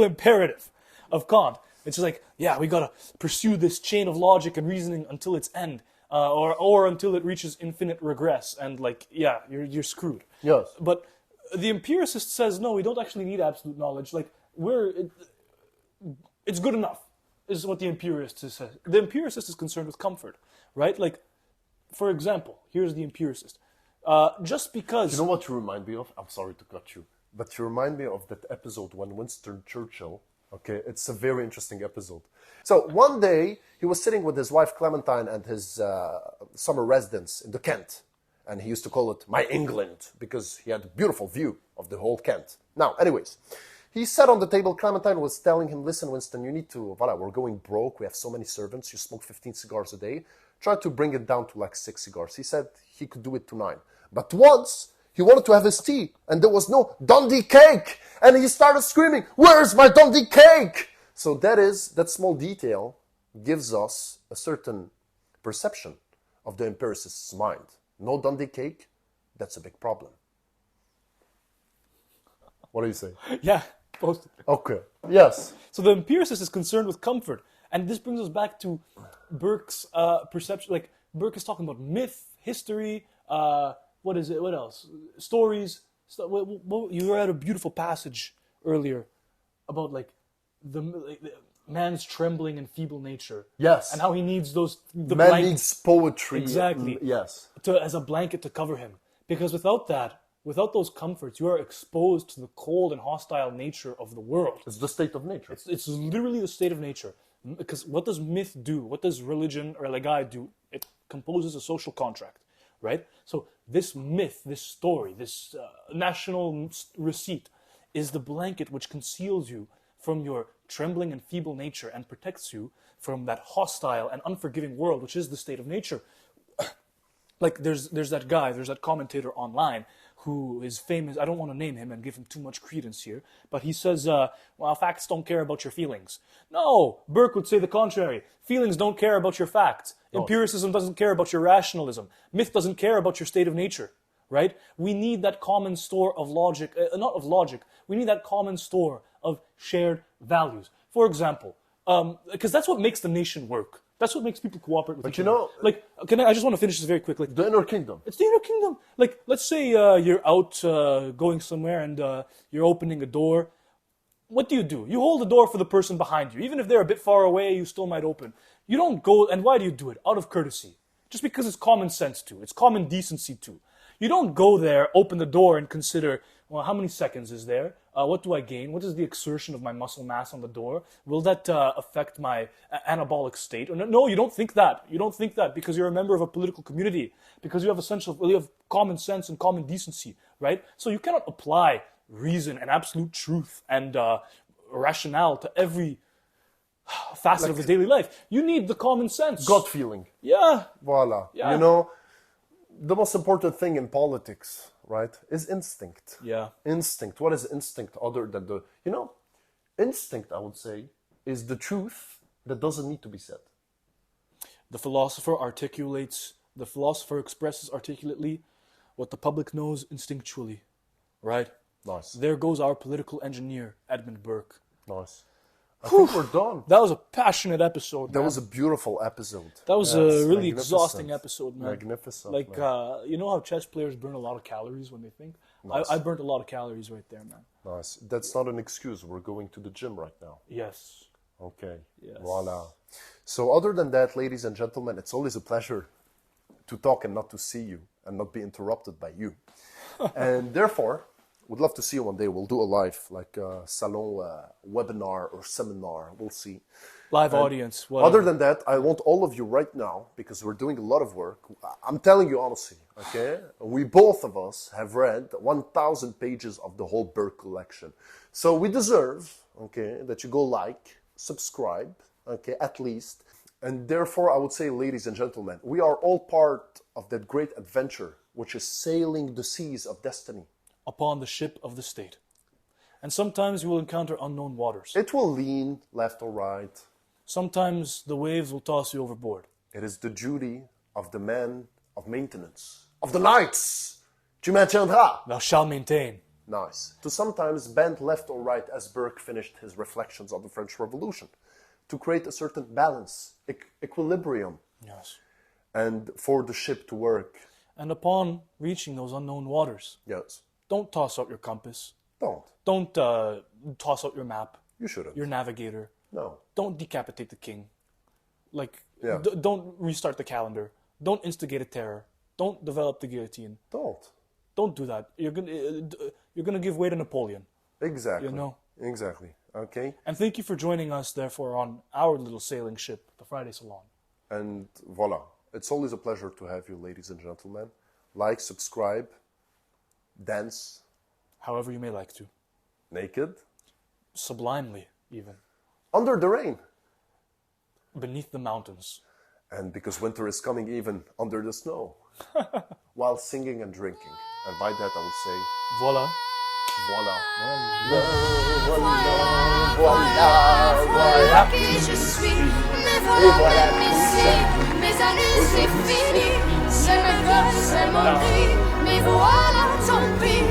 Speaker 2: imperative of Kant. It's just like, yeah, we gotta pursue this chain of logic and reasoning until its end, or until it reaches infinite regress, and like, yeah, you're screwed.
Speaker 1: Yes.
Speaker 2: But the empiricist says, no, we don't actually need absolute knowledge. Like, it's good enough, is what the empiricist says. The empiricist is concerned with comfort, right? Like, for example, here's the empiricist. Just because...
Speaker 1: You know what you remind me of? I'm sorry to cut you, but you remind me of that episode when Winston Churchill, okay, it's a very interesting episode. So one day, he was sitting with his wife Clementine and his summer residence in the Kent. And he used to call it my England because he had a beautiful view of the whole Kent. Now, anyways, he sat on the table. Clementine was telling him, listen, Winston, you need to, we're going broke. We have so many servants. You smoke 15 cigars a day. Try to bring it down to like 6 cigars. He said he could do it to 9. But once he wanted to have his tea and there was no Dundee cake. And he started screaming, where's my Dundee cake? So that small detail gives us a certain perception of the empiricist's mind. No Dundee cake, that's a big problem. What do you say?
Speaker 2: Yeah, post it.
Speaker 1: Okay, yes.
Speaker 2: So the empiricist is concerned with comfort. And this brings us back to Burke's perception. Like, Burke is talking about myth, history, what is it? What else? Stories. You read a beautiful passage earlier about, like, the man's trembling and feeble nature.
Speaker 1: Yes.
Speaker 2: And how he needs those...
Speaker 1: Man needs poetry.
Speaker 2: Exactly.
Speaker 1: Yes.
Speaker 2: As a blanket to cover him. Because without those comforts, you are exposed to the cold and hostile nature of the world.
Speaker 1: It's the state of nature.
Speaker 2: It's literally the state of nature. Because what does myth do? What does religion or legai do? It composes a social contract, right? So this myth, this story, this national receipt is the blanket which conceals you from your trembling and feeble nature and protects you from that hostile and unforgiving world, which is the state of nature. Like, there's that commentator online who is famous. I don't want to name him and give him too much credence here, but he says, well, facts don't care about your feelings. No, Burke would say the contrary. Feelings don't care about your facts. No. Empiricism doesn't care about your rationalism. Myth doesn't care about your state of nature, right? We need that common store of logic, not of logic, we need that common store of shared values. For example, because that's what makes the nation work. That's what makes people cooperate with each other. Like, I just want to finish this very quickly.
Speaker 1: The inner kingdom.
Speaker 2: It's the inner kingdom. Like, let's say you're out going somewhere and you're opening a door. What do? You hold the door for the person behind you. Even if they're a bit far away, you still might open. You don't go, and why do you do it? Out of courtesy. Just because it's common sense to. It's common decency to. You don't go there, open the door, and consider, well, how many seconds is there? What do I gain? What is the exertion of my muscle mass on the door? Will that affect my anabolic state? No, you don't think that. You don't think that because you're a member of a political community, because you have common sense and common decency, right? So you cannot apply reason and absolute truth and rationale to every facet of his daily life. You need the common sense.
Speaker 1: Gut feeling.
Speaker 2: Yeah.
Speaker 1: Voila.
Speaker 2: Yeah.
Speaker 1: You know, the most important thing in politics, right, is instinct.
Speaker 2: Yeah.
Speaker 1: Instinct. What is instinct other than instinct, I would say, is the truth that doesn't need to be said.
Speaker 2: The philosopher expresses articulately what the public knows instinctually, right?
Speaker 1: Nice.
Speaker 2: There goes our political engineer, Edmund Burke.
Speaker 1: Nice. I think we're done.
Speaker 2: That was a passionate episode, man.
Speaker 1: That was a beautiful episode.
Speaker 2: That was a really exhausting episode, man.
Speaker 1: Magnificent.
Speaker 2: Like, you know how chess players burn a lot of calories when they think? Nice. I burnt a lot of calories right there, man.
Speaker 1: Nice. That's not an excuse. We're going to the gym right now.
Speaker 2: Yes.
Speaker 1: Okay.
Speaker 2: Yes.
Speaker 1: Voila. So other than that, ladies and gentlemen, it's always a pleasure to talk and not to see you and not be interrupted by you. And therefore, Would love to see you one day. We'll do a live, like a salon webinar or seminar. We'll see.
Speaker 2: Live audience. Whatever.
Speaker 1: Other than that, I want all of you right now, because we're doing a lot of work. I'm telling you honestly, okay? We both of us have read 1,000 pages of the whole Burke collection. So we deserve, okay, that you go like, subscribe, okay, at least. And therefore, I would say, ladies and gentlemen, we are all part of that great adventure, which is sailing the seas of destiny.
Speaker 2: Upon the ship of the state. And sometimes you will encounter unknown waters.
Speaker 1: It will lean left or right.
Speaker 2: Sometimes the waves will toss you overboard.
Speaker 1: It is the duty of the man of maintenance, of the knights. Tu maintiendras.
Speaker 2: Thou shalt maintain.
Speaker 1: Nice. To sometimes bend left or right as Burke finished his reflections on the French Revolution, to create a certain balance, equilibrium,
Speaker 2: Yes.
Speaker 1: and for the ship to work.
Speaker 2: And upon reaching those unknown waters,
Speaker 1: Yes.
Speaker 2: don't toss out your compass.
Speaker 1: Don't.
Speaker 2: Don't toss out your map,
Speaker 1: You shouldn't.
Speaker 2: your navigator.
Speaker 1: No.
Speaker 2: Don't decapitate the king. Like,
Speaker 1: Yeah.
Speaker 2: don't restart the calendar. Don't instigate a terror. Don't develop the guillotine.
Speaker 1: Don't.
Speaker 2: Don't do that. You're gonna give way to Napoleon.
Speaker 1: Exactly.
Speaker 2: You know.
Speaker 1: Exactly. Okay.
Speaker 2: And thank you for joining us, therefore, on our little sailing ship, the Friday Salon.
Speaker 1: And voila. It's always a pleasure to have you, ladies and gentlemen. Like, subscribe, dance,
Speaker 2: However you may like to.
Speaker 1: naked,
Speaker 2: Sublimely, even.
Speaker 1: under the rain.
Speaker 2: Beneath the mountains.
Speaker 1: And because winter is coming, even under the snow. While singing and drinking. And by that I would say,
Speaker 2: Voila.
Speaker 1: voila.
Speaker 3: Voilà qui je suis, mais voilà ici, mes années c'est fini, c'est mes gosses, c'est mon cri, mais voilà tant pis.